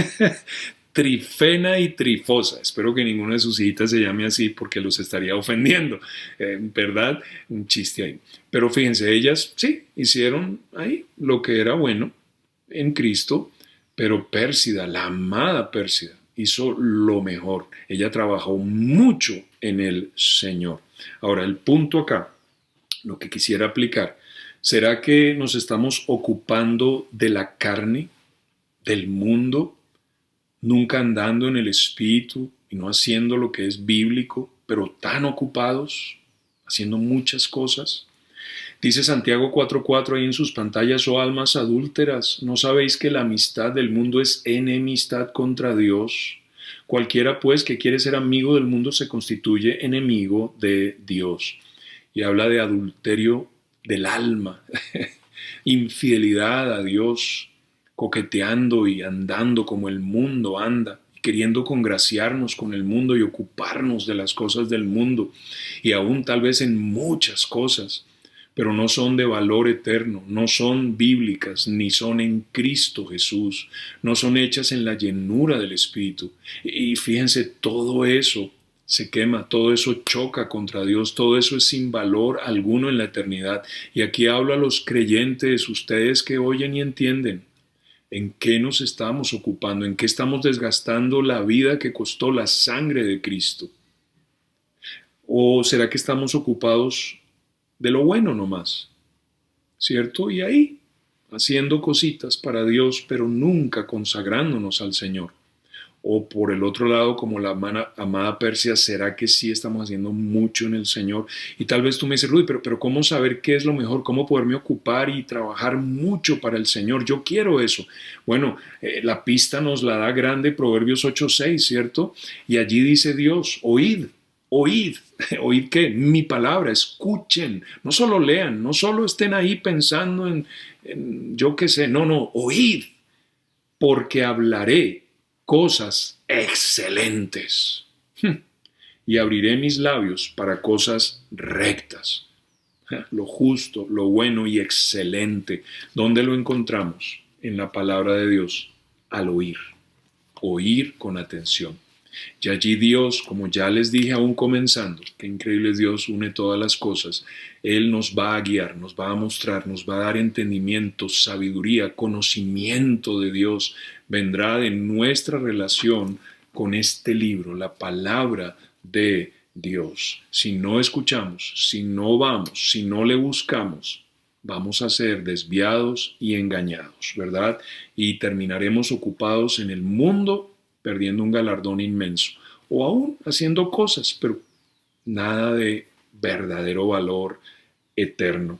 Trifena y Trifosa. Espero que ninguna de sus hijitas se llame así porque los estaría ofendiendo, ¿verdad? Un chiste ahí. Pero fíjense, ellas sí hicieron ahí lo que era bueno en Cristo, pero Pérsida, la amada Pérsida, hizo lo mejor. Ella trabajó mucho en el Señor. Ahora, el punto acá, lo que quisiera aplicar, ¿será que nos estamos ocupando de la carne, del mundo, nunca andando en el Espíritu y no haciendo lo que es bíblico, pero tan ocupados, haciendo muchas cosas? Dice Santiago 4:4 ahí en sus pantallas: oh almas adúlteras, ¿no sabéis que la amistad del mundo es enemistad contra Dios? Cualquiera pues que quiere ser amigo del mundo se constituye enemigo de Dios. Y habla de adulterio del alma, infidelidad a Dios, coqueteando y andando como el mundo anda, queriendo congraciarnos con el mundo y ocuparnos de las cosas del mundo, y aún tal vez en muchas cosas, pero no son de valor eterno, no son bíblicas, ni son en Cristo Jesús, no son hechas en la llenura del Espíritu. Y fíjense, todo eso se quema, todo eso choca contra Dios, todo eso es sin valor alguno en la eternidad. Y aquí hablo a los creyentes, ustedes que oyen y entienden. ¿En qué nos estamos ocupando? ¿En qué estamos desgastando la vida que costó la sangre de Cristo? ¿O será que estamos ocupados de lo bueno nomás? ¿Cierto? Y ahí, haciendo cositas para Dios, pero nunca consagrándonos al Señor. O por el otro lado, como la amada Persia, ¿será que sí estamos haciendo mucho en el Señor? Y tal vez tú me dices, Rudy, pero ¿cómo saber qué es lo mejor? ¿Cómo poderme ocupar y trabajar mucho para el Señor? Yo quiero eso. Bueno, la pista nos la da grande Proverbios 8:6, ¿cierto? Y allí dice Dios, oíd, oíd qué, mi palabra, escuchen, no solo lean, no solo estén ahí pensando en yo qué sé, no, oíd, porque hablaré cosas excelentes y abriré mis labios para cosas rectas, lo justo, lo bueno y excelente. ¿Dónde lo encontramos? En la palabra de Dios, al oír con atención. Y allí Dios, como ya les dije aún comenzando, qué increíble es Dios, une todas las cosas. Él nos va a guiar, nos va a mostrar, nos va a dar entendimiento, sabiduría, conocimiento de Dios. Vendrá de nuestra relación con este libro, la palabra de Dios. Si no escuchamos, si no vamos, si no le buscamos, vamos a ser desviados y engañados, ¿verdad? Y terminaremos ocupados en el mundo, perdiendo un galardón inmenso, o aún haciendo cosas, pero nada de verdadero valor eterno.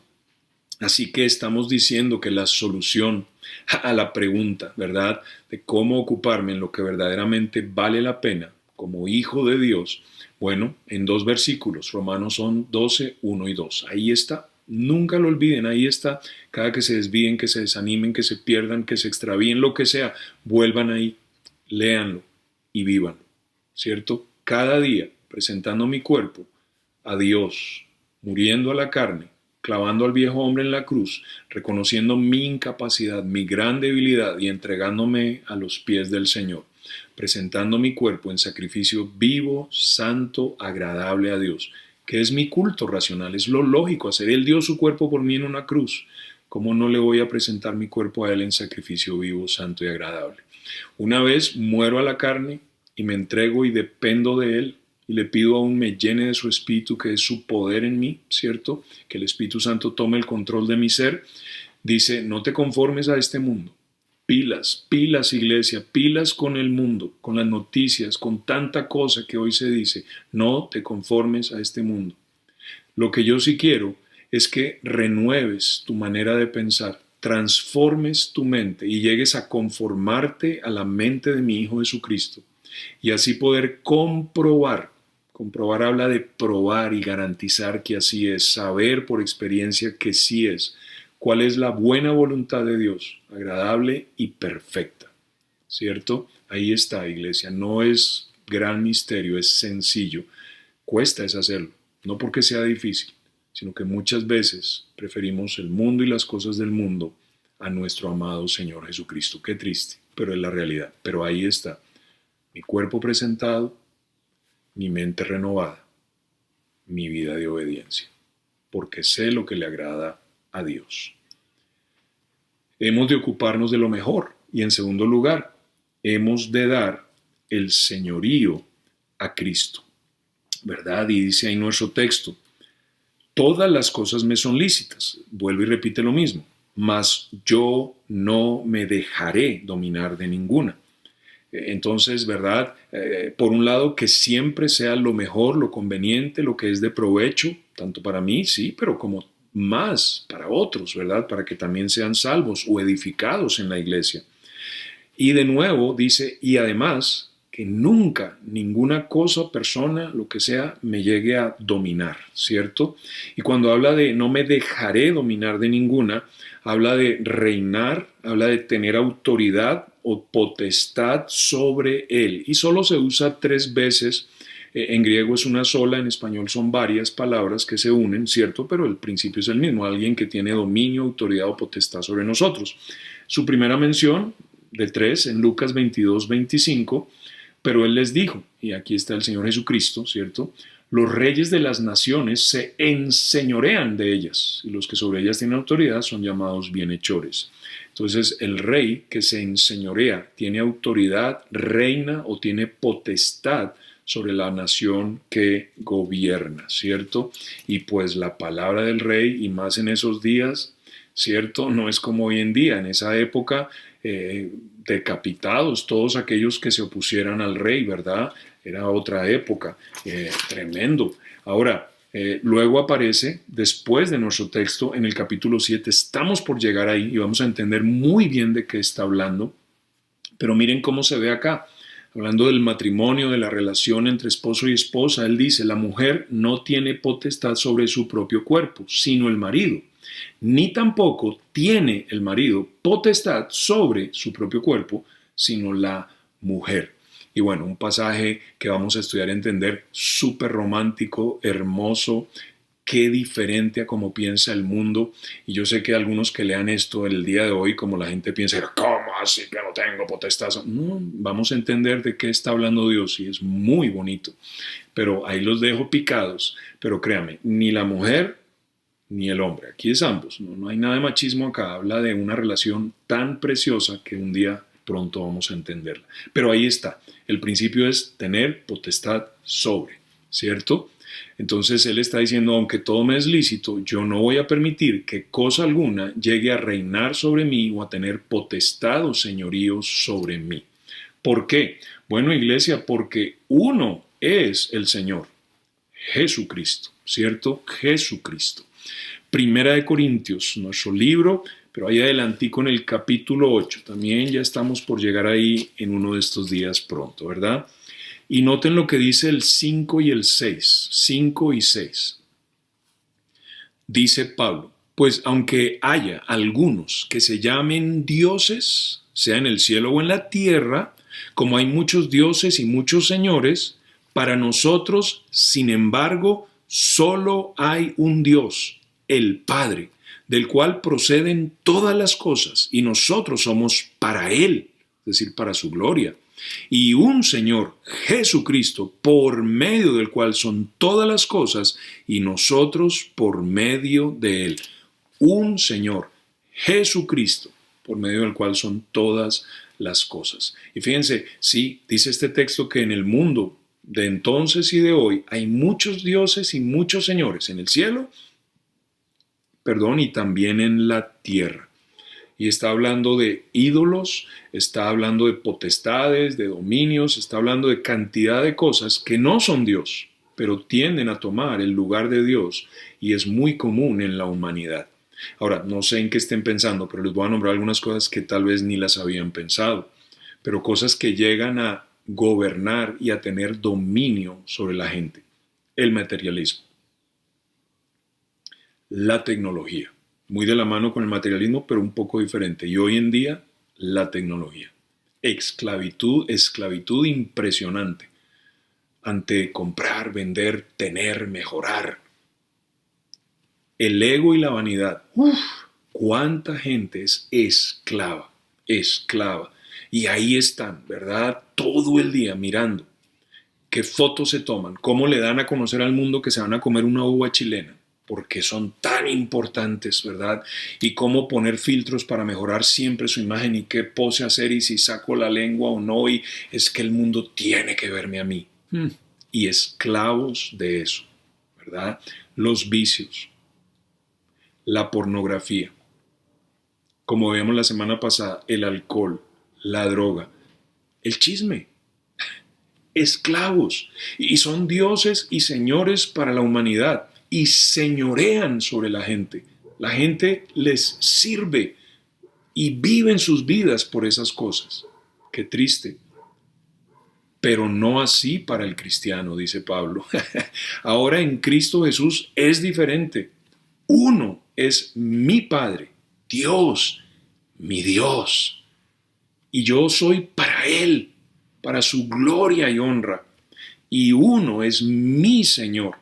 Así que estamos diciendo que la solución a la pregunta, ¿verdad?, de cómo ocuparme en lo que verdaderamente vale la pena como hijo de Dios, bueno, en 2 versículos, Romanos son 12, 1 y 2. Ahí está, nunca lo olviden, ahí está. Cada que se desvíen, que se desanimen, que se pierdan, que se extravíen, lo que sea, vuelvan ahí. Léanlo y vivan, ¿cierto? Cada día presentando mi cuerpo a Dios, muriendo a la carne, clavando al viejo hombre en la cruz, reconociendo mi incapacidad, mi gran debilidad y entregándome a los pies del Señor, presentando mi cuerpo en sacrificio vivo, santo, agradable a Dios, que es mi culto racional, es lo lógico hacer. Él dio su cuerpo por mí en una cruz. ¿Cómo no le voy a presentar mi cuerpo a Él en sacrificio vivo, santo y agradable? Una vez muero a la carne y me entrego y dependo de Él y le pido aún me llene de su Espíritu, que es su poder en mí, ¿cierto? Que el Espíritu Santo tome el control de mi ser. Dice, no te conformes a este mundo, Pilas, pilas iglesia, pilas con el mundo, con las noticias, con tanta cosa que hoy se dice. No te conformes a este mundo. Lo que yo sí quiero es que renueves tu manera de pensar, transformes tu mente y llegues a conformarte a la mente de mi Hijo Jesucristo y así poder comprobar. Comprobar habla de probar y garantizar que así es, saber por experiencia que sí es. ¿Cuál es la buena voluntad de Dios? Agradable y perfecta, ¿cierto? Ahí está, iglesia. No es gran misterio, es sencillo. Cuesta es hacerlo, no porque sea difícil, sino que muchas veces preferimos el mundo y las cosas del mundo a nuestro amado Señor Jesucristo. Qué triste, pero es la realidad. Pero ahí está, mi cuerpo presentado, mi mente renovada, mi vida de obediencia, porque sé lo que le agrada a Dios. Hemos de ocuparnos de lo mejor y en segundo lugar, hemos de dar el señorío a Cristo, ¿verdad? Y dice ahí nuestro texto, todas las cosas me son lícitas, vuelve y repite lo mismo, mas yo no me dejaré dominar de ninguna. Entonces, ¿verdad? Por un lado, que siempre sea lo mejor, lo conveniente, lo que es de provecho, tanto para mí, sí, pero como más para otros, ¿verdad? Para que también sean salvos o edificados en la iglesia. Y de nuevo dice, y además, que nunca ninguna cosa, persona, lo que sea, me llegue a dominar, ¿cierto? Y cuando habla de no me dejaré dominar de ninguna, habla de reinar, habla de tener autoridad o potestad sobre él. Y solo se usa 3 veces. En griego es una sola, en español son varias palabras que se unen, ¿cierto? Pero el principio es el mismo, alguien que tiene dominio, autoridad o potestad sobre nosotros. Su primera mención, de 3, en Lucas 22, 25, pero él les dijo, y aquí está el Señor Jesucristo, ¿cierto? Los reyes de las naciones se enseñorean de ellas, y los que sobre ellas tienen autoridad son llamados bienhechores. Entonces, el rey que se enseñorea tiene autoridad, reina o tiene potestad sobre la nación que gobierna, ¿cierto? Y pues la palabra del rey, y más en esos días, ¿cierto? No es como hoy en día, en esa época, decapitados todos aquellos que se opusieran al rey, ¿verdad? Era otra época, tremendo. Ahora, luego aparece, después de nuestro texto, en el capítulo 7, estamos por llegar ahí y vamos a entender muy bien de qué está hablando, pero miren cómo se ve acá. Hablando del matrimonio, de la relación entre esposo y esposa, él dice, la mujer no tiene potestad sobre su propio cuerpo, sino el marido. Ni tampoco tiene el marido potestad sobre su propio cuerpo, sino la mujer. Y bueno, un pasaje que vamos a estudiar y entender, súper romántico, hermoso, qué diferente a cómo piensa el mundo. Y yo sé que algunos que lean esto el día de hoy, como la gente piensa, ¿cómo así que no tengo potestad? No, vamos a entender de qué está hablando Dios y es muy bonito. Pero ahí los dejo picados. Pero créame, ni la mujer ni el hombre, aquí es ambos. No hay nada de machismo acá, habla de una relación tan preciosa que un día pronto vamos a entenderla. Pero ahí está, el principio es tener potestad sobre, ¿cierto? Entonces él está diciendo, aunque todo me es lícito, yo no voy a permitir que cosa alguna llegue a reinar sobre mí o a tener potestad o señorío sobre mí. ¿Por qué? Bueno, iglesia, porque uno es el Señor, Jesucristo, ¿cierto? Jesucristo. Primera de Corintios, nuestro libro, pero ahí adelantico en el capítulo 8. También ya estamos por llegar ahí en uno de estos días pronto, ¿verdad? Y noten lo que dice el 5 y el 6, 5 y 6. Dice Pablo, pues aunque haya algunos que se llamen dioses, sea en el cielo o en la tierra, como hay muchos dioses y muchos señores, para nosotros, sin embargo, solo hay un Dios, el Padre, del cual proceden todas las cosas, y nosotros somos para Él, es decir, para su gloria. Y un Señor, Jesucristo, por medio del cual son todas las cosas, y nosotros por medio de Él. Un Señor, Jesucristo, por medio del cual son todas las cosas. Y fíjense, sí, dice este texto que en el mundo de entonces y de hoy hay muchos dioses y muchos señores en el cielo, y también en la tierra. Y está hablando de ídolos, está hablando de potestades, de dominios, está hablando de cantidad de cosas que no son Dios, pero tienden a tomar el lugar de Dios y es muy común en la humanidad. Ahora, no sé en qué estén pensando, pero les voy a nombrar algunas cosas que tal vez ni las habían pensado, pero cosas que llegan a gobernar y a tener dominio sobre la gente. El materialismo, la tecnología, muy de la mano con el materialismo, pero un poco diferente. Y hoy en día, la tecnología. Esclavitud impresionante ante comprar, vender, tener, mejorar. El ego y la vanidad. ¿Cuánta gente es esclava? Y ahí están, ¿verdad? Todo el día mirando qué fotos se toman, cómo le dan a conocer al mundo que se van a comer una uva chilena, porque son tan importantes, ¿verdad? Y cómo poner filtros para mejorar siempre su imagen y qué pose hacer y si saco la lengua o no, y es que el mundo tiene que verme a mí. Y esclavos de eso, ¿verdad? Los vicios, la pornografía, como veíamos la semana pasada, el alcohol, la droga, el chisme. Esclavos. Y son dioses y señores para la humanidad y señorean sobre la gente. La gente les sirve y viven sus vidas por esas cosas. Qué triste. Pero no así para el cristiano, dice Pablo. Ahora en Cristo Jesús es diferente. Uno es mi Padre, Dios, mi Dios. Y yo soy para Él, para su gloria y honra. Y uno es mi Señor,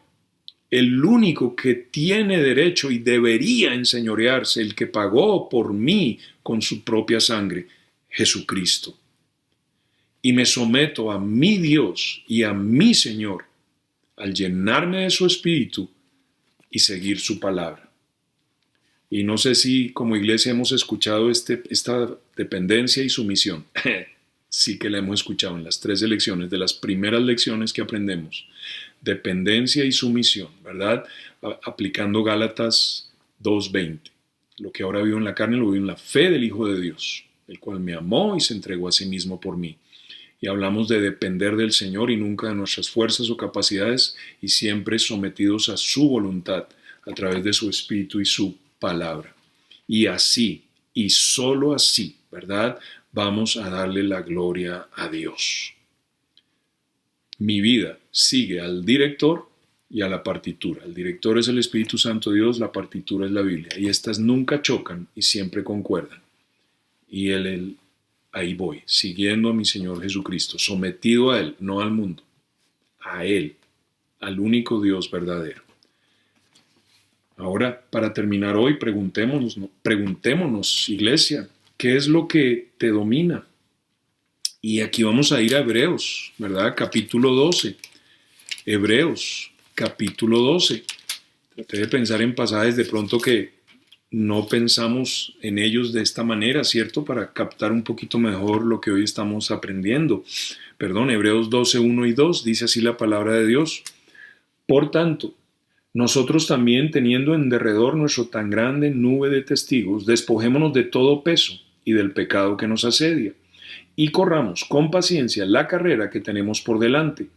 el único que tiene derecho y debería enseñorearse, el que pagó por mí con su propia sangre, Jesucristo. Y me someto a mi Dios y a mi Señor al llenarme de su Espíritu y seguir su palabra. Y no sé si como iglesia hemos escuchado esta dependencia y sumisión. Sí que la hemos escuchado en las 3 lecciones, de las primeras lecciones que aprendemos. Dependencia y sumisión, ¿verdad? Aplicando Gálatas 2:20. Lo que ahora vivo en la carne lo vivo en la fe del Hijo de Dios, el cual me amó y se entregó a sí mismo por mí. Y hablamos de depender del Señor y nunca de nuestras fuerzas o capacidades y siempre sometidos a su voluntad a través de su Espíritu y su palabra. Y así, y solo así, ¿verdad? Vamos a darle la gloria a Dios. Mi vida sigue al director y a la partitura. El director es el Espíritu Santo de Dios, la partitura es la Biblia. Y estas nunca chocan y siempre concuerdan. Y ahí voy, siguiendo a mi Señor Jesucristo, sometido a Él, no al mundo, a Él, al único Dios verdadero. Ahora, para terminar hoy, preguntémonos, iglesia, ¿qué es lo que te domina? Y aquí vamos a ir a Hebreos, ¿verdad? Capítulo 12. Hebreos, capítulo 12. Traté de pensar en pasajes de pronto que no pensamos en ellos de esta manera, ¿cierto? Para captar un poquito mejor lo que hoy estamos aprendiendo. Hebreos 12, 1 y 2, dice así la palabra de Dios. Por tanto, nosotros también, teniendo en derredor nuestro tan grande nube de testigos, despojémonos de todo peso y del pecado que nos asedia, y corramos con paciencia la carrera que tenemos por delante,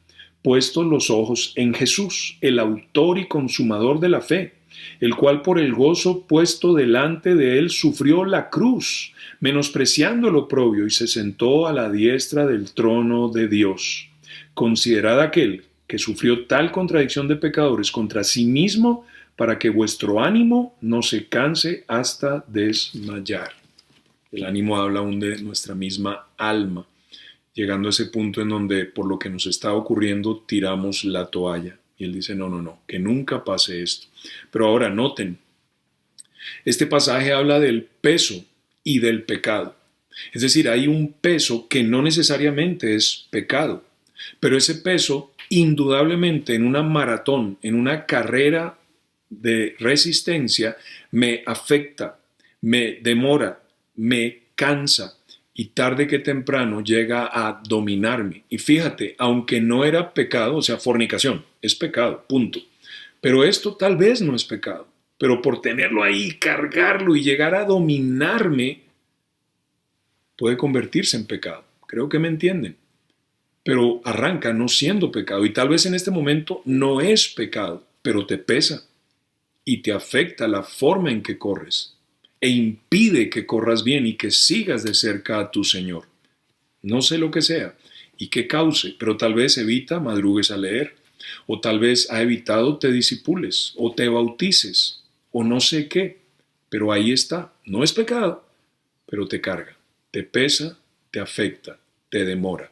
puestos los ojos en Jesús, el autor y consumador de la fe, el cual por el gozo puesto delante de él sufrió la cruz, menospreciando el oprobio, y se sentó a la diestra del trono de Dios. Considerad aquel que sufrió tal contradicción de pecadores contra sí mismo, para que vuestro ánimo no se canse hasta desmayar. El ánimo habla aún de nuestra misma alma, llegando a ese punto en donde por lo que nos está ocurriendo tiramos la toalla. Y él dice, no, que nunca pase esto. Pero ahora noten, este pasaje habla del peso y del pecado. Es decir, hay un peso que no necesariamente es pecado, pero ese peso indudablemente en una maratón, en una carrera de resistencia, me afecta, me demora, me cansa y tarde que temprano llega a dominarme. Y fíjate, aunque no era pecado, o sea, fornicación, es pecado, punto. Pero esto tal vez no es pecado, pero por tenerlo ahí, cargarlo y llegar a dominarme, puede convertirse en pecado. Creo que me entienden. Pero arranca no siendo pecado y tal vez en este momento no es pecado, pero te pesa y te afecta la forma en que corres e impide que corras bien y que sigas de cerca a tu Señor. No sé lo que sea y qué cause, pero tal vez evita madrugues a leer, o tal vez ha evitado te disipules o te bautices o no sé qué, pero ahí está, no es pecado, pero te carga, te pesa, te afecta, te demora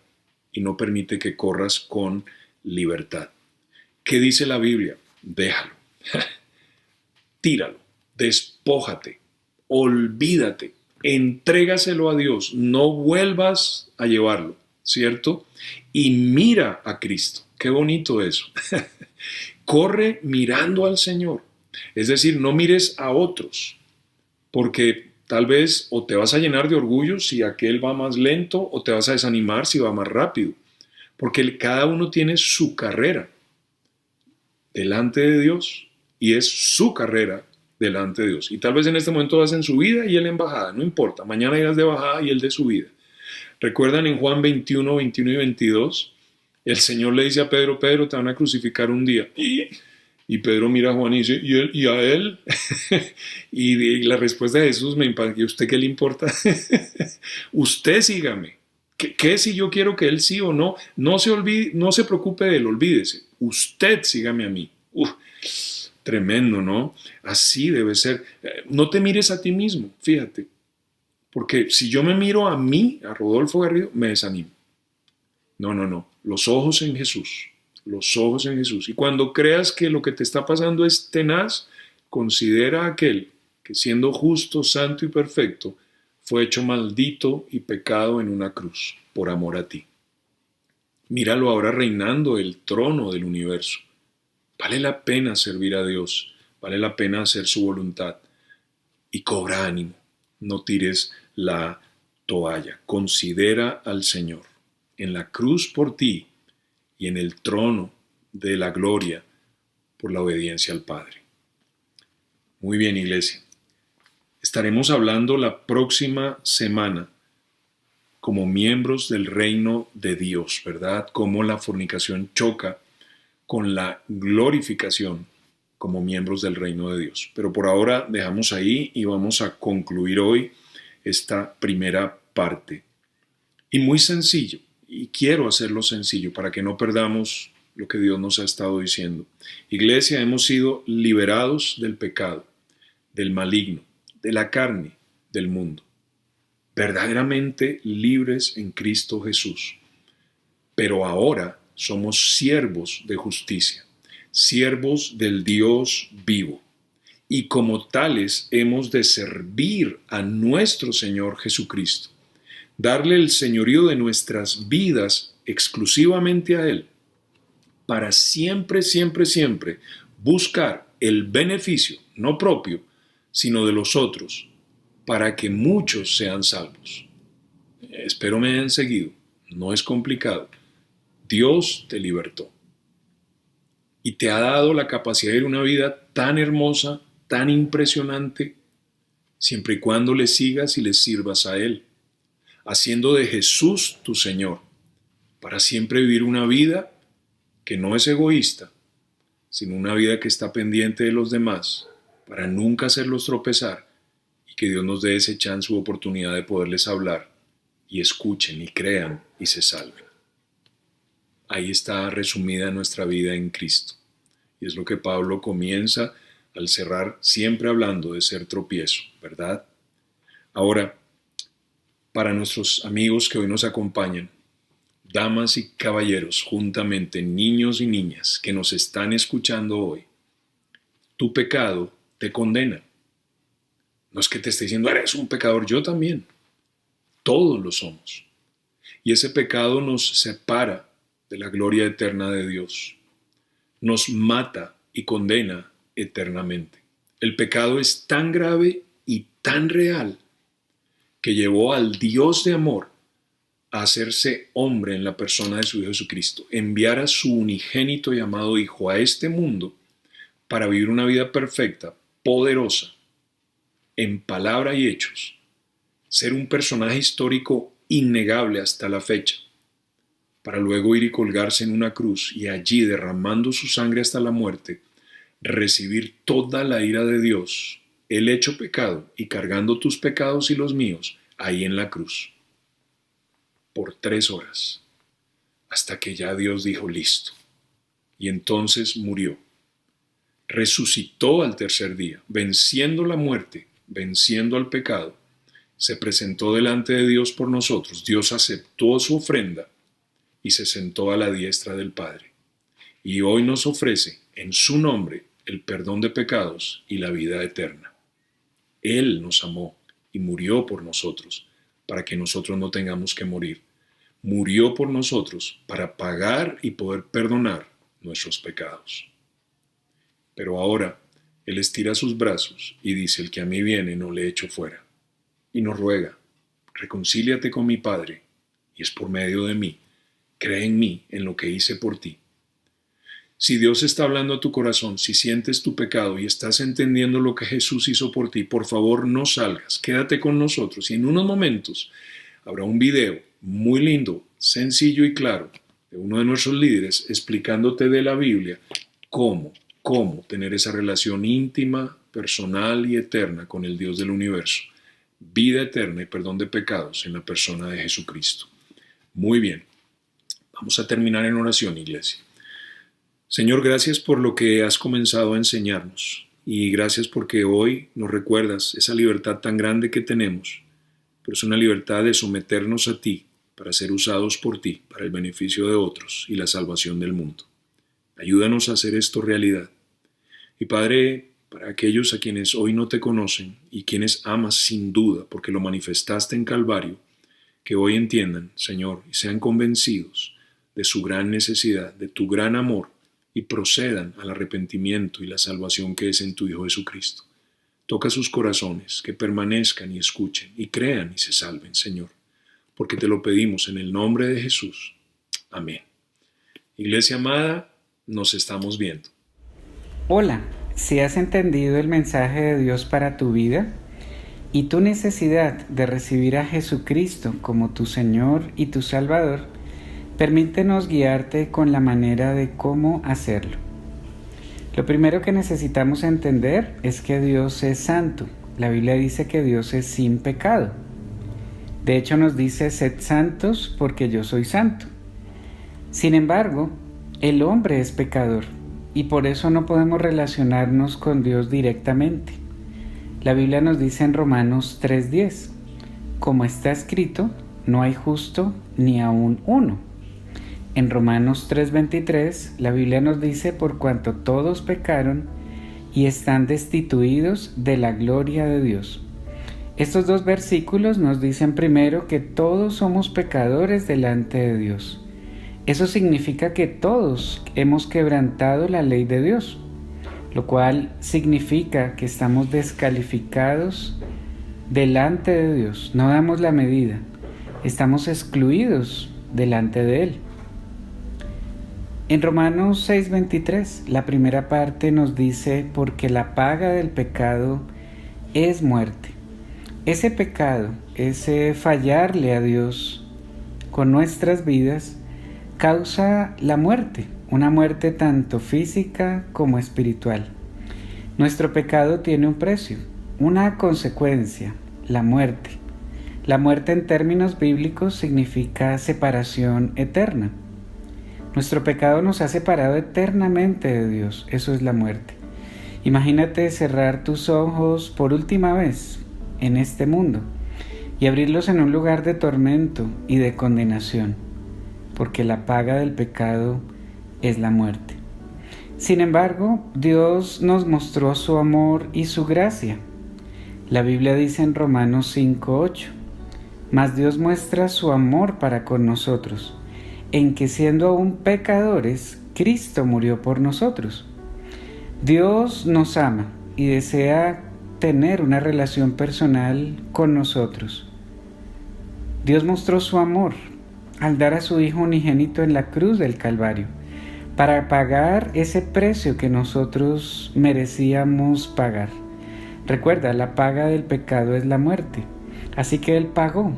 y no permite que corras con libertad. ¿Qué dice la Biblia? Déjalo, tíralo, despójate, olvídate, entrégaselo a Dios, no vuelvas a llevarlo, ¿cierto? Y mira a Cristo. Qué bonito eso. Corre mirando al Señor. Es decir, no mires a otros, porque tal vez o te vas a llenar de orgullo si aquel va más lento o te vas a desanimar si va más rápido, porque cada uno tiene su carrera delante de Dios y es su carrera delante de Dios. Y tal vez en este momento vas en subida y él en bajada, no importa, mañana irás de bajada y él de subida. ¿Recuerdan en Juan 21, 21 y 22? El Señor le dice a Pedro, Pedro, te van a crucificar un día. Y Pedro mira a Juan y dice, ¿y a él? Y la respuesta de Jesús me impactó. ¿Y a usted qué le importa? Usted sígame. ¿Qué si yo quiero que él sí o no? No se olvide, no se preocupe de él, olvídese. Usted sígame a mí. Tremendo, ¿no? Así debe ser. No te mires a ti mismo, fíjate. Porque si yo me miro a mí, a Rodolfo Garrido, me desanimo. No. Los ojos en Jesús. Los ojos en Jesús. Y cuando creas que lo que te está pasando es tenaz, considera a aquel que siendo justo, santo y perfecto, fue hecho maldito y pecado en una cruz por amor a ti. Míralo ahora reinando el trono del universo. Vale la pena servir a Dios. Vale la pena hacer su voluntad. Y cobra ánimo. No tires la toalla. Considera al Señor en la cruz por ti y en el trono de la gloria por la obediencia al Padre. Muy bien, iglesia. Estaremos hablando la próxima semana como miembros del reino de Dios, ¿verdad? Cómo la fornicación choca con la glorificación como miembros del reino de Dios. Pero por ahora dejamos ahí y vamos a concluir hoy esta primera parte. Y muy sencillo, y quiero hacerlo sencillo para que no perdamos lo que Dios nos ha estado diciendo. Iglesia, hemos sido liberados del pecado, del maligno, de la carne, del mundo. Verdaderamente libres en Cristo Jesús. Pero ahora somos siervos de justicia, siervos del Dios vivo. Y como tales hemos de servir a nuestro Señor Jesucristo. Darle el señorío de nuestras vidas exclusivamente a Él, para siempre buscar el beneficio, no propio, sino de los otros, para que muchos sean salvos. Espero me hayan seguido, no es complicado. Dios te libertó y te ha dado la capacidad de ir una vida tan hermosa, tan impresionante, siempre y cuando le sigas y le sirvas a Él, haciendo de Jesús tu Señor, para siempre vivir una vida que no es egoísta, sino una vida que está pendiente de los demás, para nunca hacerlos tropezar y que Dios nos dé ese chance u oportunidad de poderles hablar y escuchen y crean y se salven. Ahí está resumida nuestra vida en Cristo. Y es lo que Pablo comienza al cerrar siempre hablando de ser tropiezo, ¿verdad? Ahora, para nuestros amigos que hoy nos acompañan, damas y caballeros, juntamente niños y niñas que nos están escuchando hoy, tu pecado te condena. No es que te esté diciendo, eres un pecador, yo también. Todos lo somos. Y ese pecado nos separa de la gloria eterna de Dios. Nos mata y condena eternamente. El pecado es tan grave y tan real que llevó al Dios de amor a hacerse hombre en la persona de su Hijo Jesucristo, enviar a su unigénito y amado Hijo a este mundo para vivir una vida perfecta, poderosa, en palabra y hechos, ser un personaje histórico innegable hasta la fecha, para luego ir y colgarse en una cruz y allí, derramando su sangre hasta la muerte, recibir toda la ira de Dios, Él hecho pecado y cargando tus pecados y los míos ahí en la cruz, por 3 horas, hasta que ya Dios dijo listo, y entonces murió. Resucitó al tercer día, venciendo la muerte, venciendo al pecado, se presentó delante de Dios por nosotros, Dios aceptó su ofrenda y se sentó a la diestra del Padre. Y hoy nos ofrece en su nombre el perdón de pecados y la vida eterna. Él nos amó y murió por nosotros, para que nosotros no tengamos que morir. Murió por nosotros para pagar y poder perdonar nuestros pecados. Pero ahora Él estira sus brazos y dice: el que a mí viene no le echo fuera. Y nos ruega: reconcíliate con mi Padre, y es por medio de mí. Cree en mí, en lo que hice por ti. Si Dios está hablando a tu corazón, si sientes tu pecado y estás entendiendo lo que Jesús hizo por ti, por favor no salgas, quédate con nosotros y en unos momentos habrá un video muy lindo, sencillo y claro de uno de nuestros líderes explicándote de la Biblia cómo tener esa relación íntima, personal y eterna con el Dios del universo, vida eterna y perdón de pecados en la persona de Jesucristo. Muy bien, vamos a terminar en oración, iglesia. Señor, gracias por lo que has comenzado a enseñarnos y gracias porque hoy nos recuerdas esa libertad tan grande que tenemos, pero es una libertad de someternos a ti para ser usados por ti, para el beneficio de otros y la salvación del mundo. Ayúdanos a hacer esto realidad. Y Padre, para aquellos a quienes hoy no te conocen y quienes amas sin duda porque lo manifestaste en Calvario, que hoy entiendan, Señor, y sean convencidos de su gran necesidad, de tu gran amor, y procedan al arrepentimiento y la salvación que es en tu Hijo Jesucristo. Toca sus corazones, que permanezcan y escuchen, y crean y se salven, Señor, porque te lo pedimos en el nombre de Jesús. Amén. Iglesia amada, nos estamos viendo. Hola, si has entendido el mensaje de Dios para tu vida y tu necesidad de recibir a Jesucristo como tu Señor y tu Salvador, permítenos guiarte con la manera de cómo hacerlo. Lo primero que necesitamos entender es que Dios es santo. La Biblia dice que Dios es sin pecado. De hecho nos dice: sed santos porque yo soy santo. Sin embargo, el hombre es pecador y por eso no podemos relacionarnos con Dios directamente. La Biblia nos dice en Romanos 3:10: como está escrito, no hay justo ni aun uno. En Romanos 3:23, la Biblia nos dice: por cuanto todos pecaron y están destituidos de la gloria de Dios. Estos dos versículos nos dicen primero que todos somos pecadores delante de Dios. Eso significa que todos hemos quebrantado la ley de Dios, lo cual significa que estamos descalificados delante de Dios. No damos la medida, estamos excluidos delante de Él. En Romanos 6:23, la primera parte nos dice: porque la paga del pecado es muerte. Ese pecado, ese fallarle a Dios con nuestras vidas, causa la muerte, una muerte tanto física como espiritual. Nuestro pecado tiene un precio, una consecuencia, la muerte. La muerte en términos bíblicos significa separación eterna. Nuestro pecado nos ha separado eternamente de Dios, eso es la muerte. Imagínate cerrar tus ojos por última vez en este mundo y abrirlos en un lugar de tormento y de condenación, porque la paga del pecado es la muerte. Sin embargo, Dios nos mostró su amor y su gracia. La Biblia dice en Romanos 5:8: mas Dios muestra su amor para con nosotros, en que siendo aún pecadores, Cristo murió por nosotros. Dios nos ama y desea tener una relación personal con nosotros. Dios mostró su amor al dar a su Hijo unigénito en la cruz del Calvario, para pagar ese precio que nosotros merecíamos pagar. Recuerda, la paga del pecado es la muerte. Así que Él pagó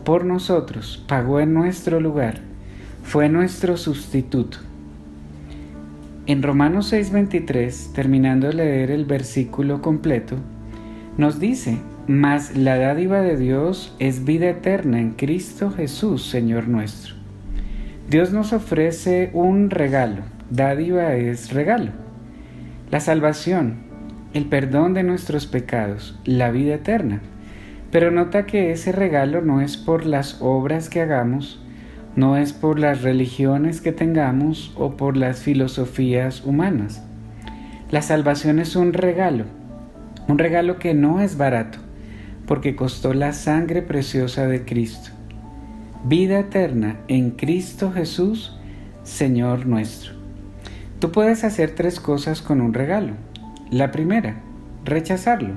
por nosotros, pagó en nuestro lugar, fue nuestro sustituto. En Romanos 6:23, terminando de leer el versículo completo, nos dice: mas la dádiva de Dios es vida eterna en Cristo Jesús, Señor nuestro. Dios nos ofrece un regalo. Dádiva es regalo. La salvación, el perdón de nuestros pecados, la vida eterna. Pero nota que ese regalo no es por las obras que hagamos, no es por las religiones que tengamos o por las filosofías humanas. La salvación es un regalo que no es barato, porque costó la sangre preciosa de Cristo. Vida eterna en Cristo Jesús, Señor nuestro. Tú puedes hacer 3 cosas con un regalo. La primera, rechazarlo.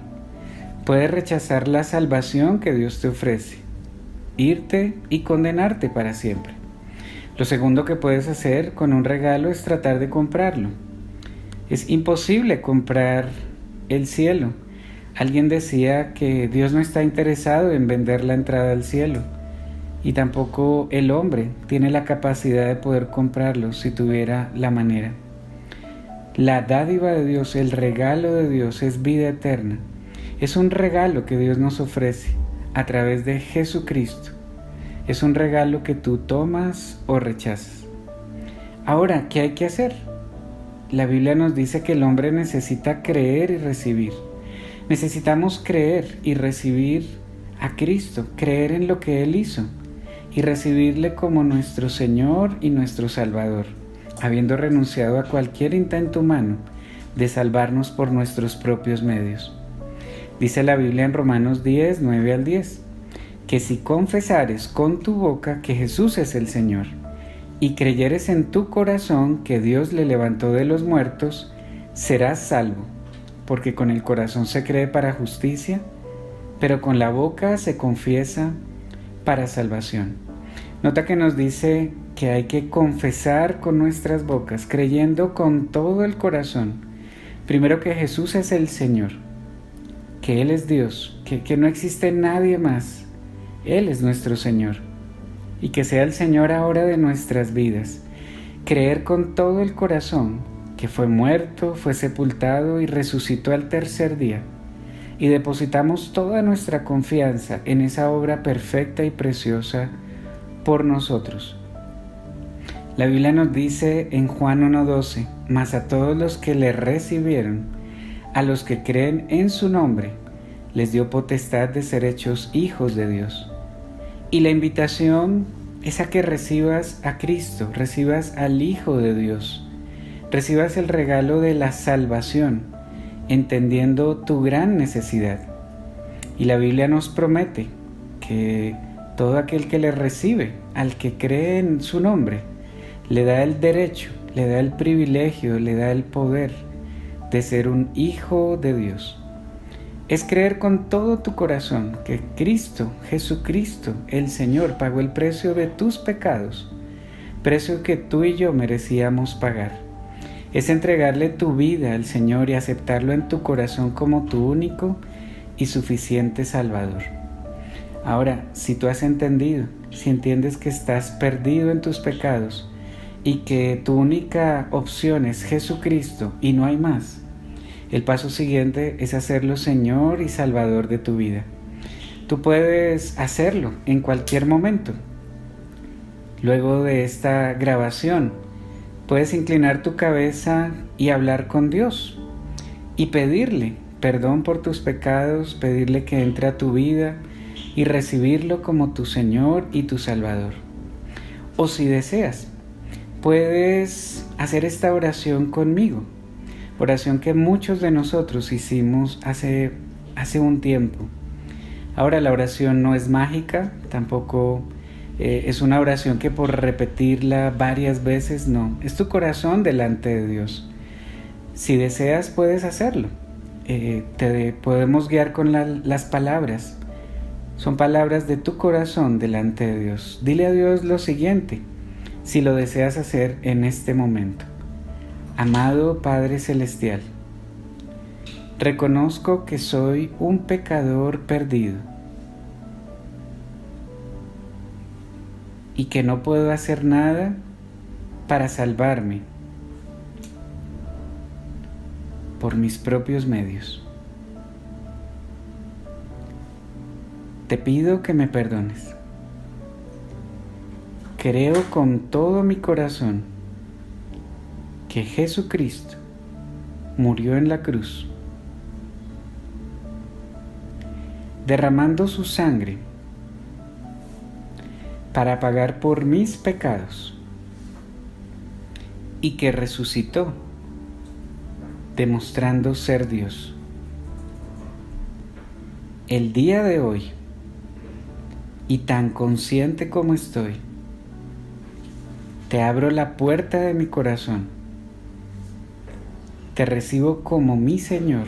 Puedes rechazar la salvación que Dios te ofrece, irte y condenarte para siempre. Lo segundo que puedes hacer con un regalo es tratar de comprarlo. Es imposible comprar el cielo. Alguien decía que Dios no está interesado en vender la entrada al cielo, y tampoco el hombre tiene la capacidad de poder comprarlo si tuviera la manera. La dádiva de Dios, el regalo de Dios es vida eterna. Es un regalo que Dios nos ofrece a través de Jesucristo. Es un regalo que tú tomas o rechazas. Ahora, ¿qué hay que hacer? La Biblia nos dice que el hombre necesita creer y recibir. Necesitamos creer y recibir a Cristo, creer en lo que Él hizo y recibirle como nuestro Señor y nuestro Salvador, habiendo renunciado a cualquier intento humano de salvarnos por nuestros propios medios. Dice la Biblia en Romanos 10, 9 al 10, que si confesares con tu boca que Jesús es el Señor y creyeres en tu corazón que Dios le levantó de los muertos, serás salvo, porque con el corazón se cree para justicia, pero con la boca se confiesa para salvación. Nota que nos dice que hay que confesar con nuestras bocas, creyendo con todo el corazón, primero que Jesús es el Señor, que Él es Dios, que no existe nadie más, Él es nuestro Señor, y que sea el Señor ahora de nuestras vidas. Creer con todo el corazón que fue muerto, fue sepultado y resucitó al tercer día, y depositamos toda nuestra confianza en esa obra perfecta y preciosa por nosotros. La Biblia nos dice en Juan 1:12, mas a todos los que le recibieron, a los que creen en su nombre, les dio potestad de ser hechos hijos de Dios. Y la invitación es a que recibas a Cristo, recibas al Hijo de Dios, recibas el regalo de la salvación, entendiendo tu gran necesidad. Y la Biblia nos promete que todo aquel que le recibe, al que cree en su nombre, le da el derecho, le da el privilegio, le da el poder de ser un hijo de Dios. Es creer con todo tu corazón que Cristo, Jesucristo, el Señor, pagó el precio de tus pecados, precio que tú y yo merecíamos pagar. Es entregarle tu vida al Señor y aceptarlo en tu corazón como tu único y suficiente Salvador. Ahora, si tú has entendido, si entiendes que estás perdido en tus pecados y que tu única opción es Jesucristo y no hay más, el paso siguiente es hacerlo Señor y Salvador de tu vida. Tú puedes hacerlo en cualquier momento. Luego de esta grabación, puedes inclinar tu cabeza y hablar con Dios y pedirle perdón por tus pecados, pedirle que entre a tu vida y recibirlo como tu Señor y tu Salvador. O si deseas, puedes hacer esta oración conmigo, oración que muchos de nosotros hicimos hace un tiempo. Ahora, la oración no es mágica, tampoco es una oración que por repetirla varias veces, no. Es tu corazón delante de Dios. Si deseas, puedes hacerlo. Te podemos guiar con las palabras. Son palabras de tu corazón delante de Dios. Dile a Dios lo siguiente, si lo deseas hacer en este momento. Amado Padre Celestial, reconozco que soy un pecador perdido. y que no puedo hacer nada para salvarme por mis propios medios. Te pido que me perdones. Creo con todo mi corazón que Jesucristo murió en la cruz, derramando su sangre para pagar por mis pecados, y que resucitó, demostrando ser Dios. El día de hoy, y tan consciente como estoy, te abro la puerta de mi corazón. Te recibo como mi Señor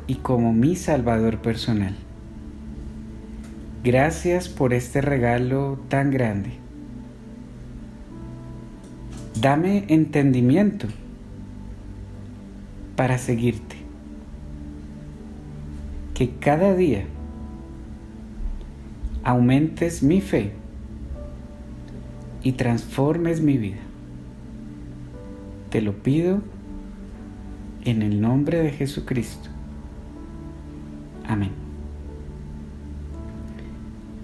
y como mi Salvador personal. Gracias por este regalo tan grande. Dame entendimiento para seguirte. Que cada día aumentes mi fe y transformes mi vida. Te lo pido en el nombre de Jesucristo. Amén.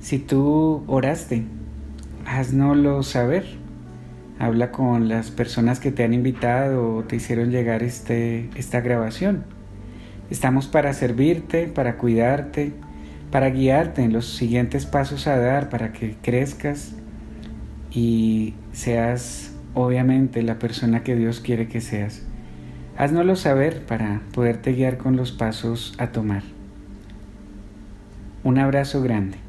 Si tú oraste, háznoslo saber. Habla con las personas que te han invitado o te hicieron llegar esta grabación. Estamos para servirte, para cuidarte, para guiarte en los siguientes pasos a dar para que crezcas y seas obviamente la persona que Dios quiere que seas. Háznoslo saber para poderte guiar con los pasos a tomar. Un abrazo grande.